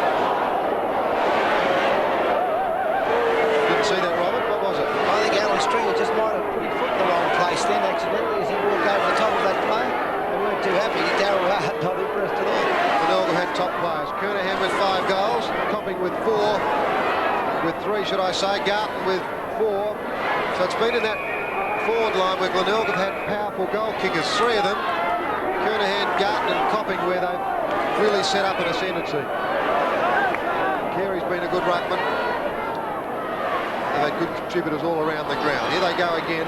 Didn't see that, Robert. What was it? I think Alan Stringer just might have put his foot in the wrong place then accidentally as he walked over the top of that player. They weren't too happy. Darryl Hart not impressed at all. Glenelg had top players. Kernahan with 5 goals. Copping with 4. With 3, should I say. Garton with 4. So it's been in that forward line where Glenelg have had powerful goal kickers. 3 of them. Kernahan, Garton and Copping where they've really set up an ascendancy. Carey's been a good ruckman. They've had good contributors all around the ground. Here they go again.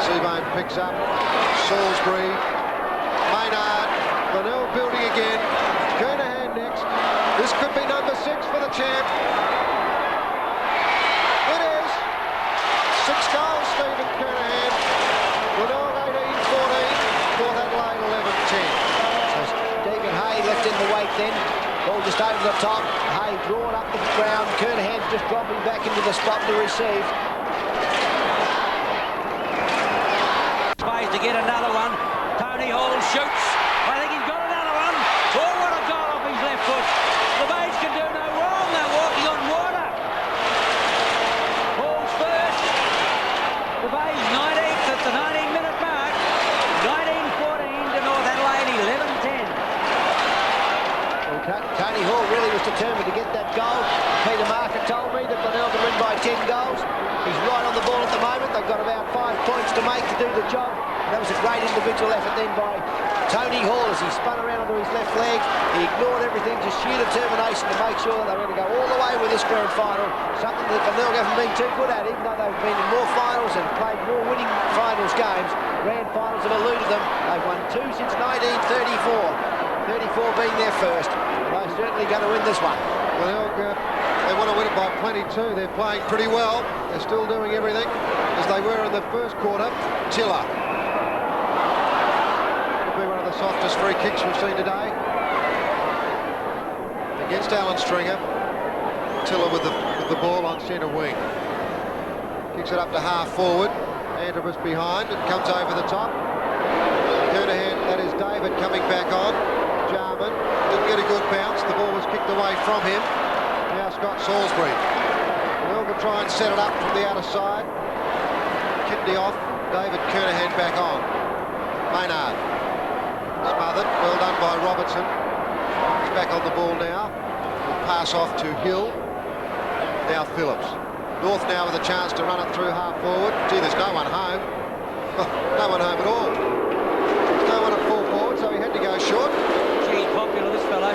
Seabohm picks up. Salisbury. Maynard. Glenelg building again. Kernahan next. This could be number 6 for the champ. It is. 6 goals, Stephen Kernahan. Glenelg 18-14. North Adelaide 11-10. So Stephen Hay left in the wake then. Ball just over the top. Hay drawn up the ground. Kernahan's just dropping back into the spot to receive. Space to get another one. Tony Hall shoots. I think he's got another one. Oh, what a goal off his left foot. The Bays can do no wrong. They're walking on water. Hall's first. The Bays 19th at the 19-minute mark. 19-14 to North Adelaide 11-10. Tony Hall really was determined to get that goal. Peter Marker told me that Glenelg will win by 10 goals. He's right on the ball at the moment. They've got about 5 points to make to do the job. That was a great individual effort then by Tony Hall as he spun around onto his left leg. He ignored everything, just sheer determination to make sure that they were going to go all the way with this grand final. Something that Glenelg haven't been too good at, even though they've been in more finals and played more winning finals games. Grand finals have eluded them. They've won 2 since 1934. 34 being their first. They're certainly going to win this one. Glenelg, they want to win it by plenty too. They're playing pretty well. They're still doing everything as they were in the first quarter. Tiller. Could be one of the softest free kicks we've seen today. Against Alan Stringer. Tiller with the ball on centre wing. Kicks it up to half forward. Antrobus behind. It comes over the top. Kernahan, that is David coming back on. Jarman didn't get a good bounce. The ball was kicked away from him. Now Scott Salisbury. Well, we'll try and set it up from the outer side. Kidney off. David Kernahan back on. Maynard. Smothered. Well done by Robertson. He's back on the ball now. Will pass off to Hill. Now Phillips. North now with a chance to run it through half forward. Gee, there's no one home. No one home at all. There's no one at full forward, so he had to go short. Gee, he's popular, this fellow.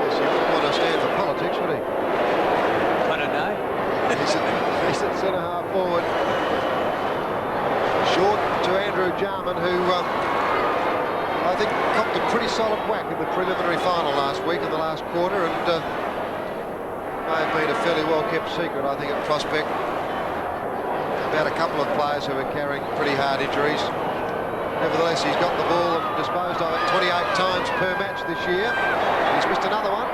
Yes, he wouldn't want to stand for politics, would he? I don't know. He's at centre half forward. Short to Andrew Jarman, who I think copped a pretty solid whack in the preliminary final last week in the last quarter, and may have been a fairly well-kept secret, I think, at Prospect. About a couple of players who are carrying pretty hard injuries. Nevertheless, he's got the ball and disposed of it 28 times per match this year. He's missed another one.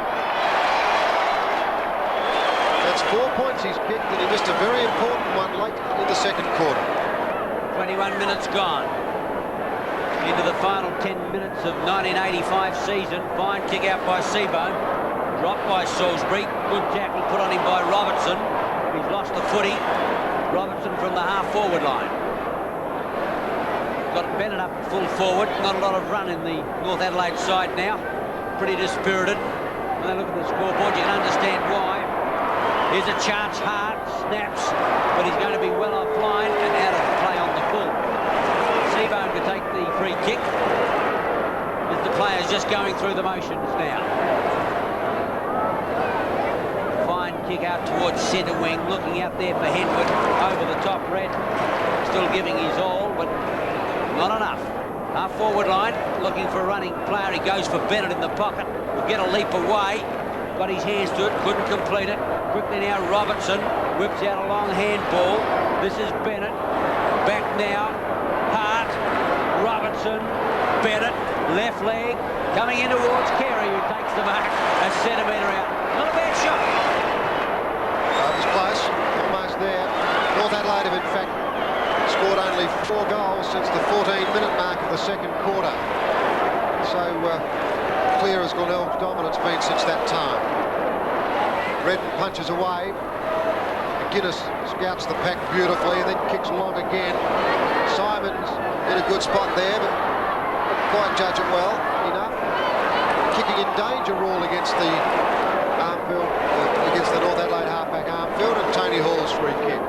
That's 4 points he's kicked, and he missed a very important one late in the second quarter. 21 minutes gone. into the final 10 minutes of 1985 season. Fine kick out by Seabone. Dropped by Salisbury. Good tackle put on him by Robertson. He's lost the footy. Robertson from the half-forward line. Got Bennett up full forward. Not a lot of run in the North Adelaide side now. Pretty dispirited. When they look at the scoreboard, you can understand why. Here's a chance. Hart snaps, but he's going to be well offline and out of play on the full. Seabone to take the free kick. As the players just going through the motions now. Fine kick out towards centre wing, looking out there for Henwood over the top. Red still giving his all, but not enough. Half forward line, looking for a running player. He goes for Bennett in the pocket. Will get a leap away. Got his hands to it, couldn't complete it. Quickly now Robertson whips out a long handball. This is Bennett. Back now. Hart. Robertson. Bennett. Left leg. Coming in towards Carey, who takes the mark a centimetre out. Not a bad shot. That was close. Almost there. North Adelaide have in fact scored only 4 goals since the 14-minute mark of the second quarter. So clear as Glenelg's dominance been since that time. Redden punches away. McGuinness scouts the pack beautifully and then kicks long again. Simon's in a good spot there, but quite judge it well enough. Kicking in danger rule against the Armfield, against the North Adelaide halfback Armfield, and Tony Hall's free kick.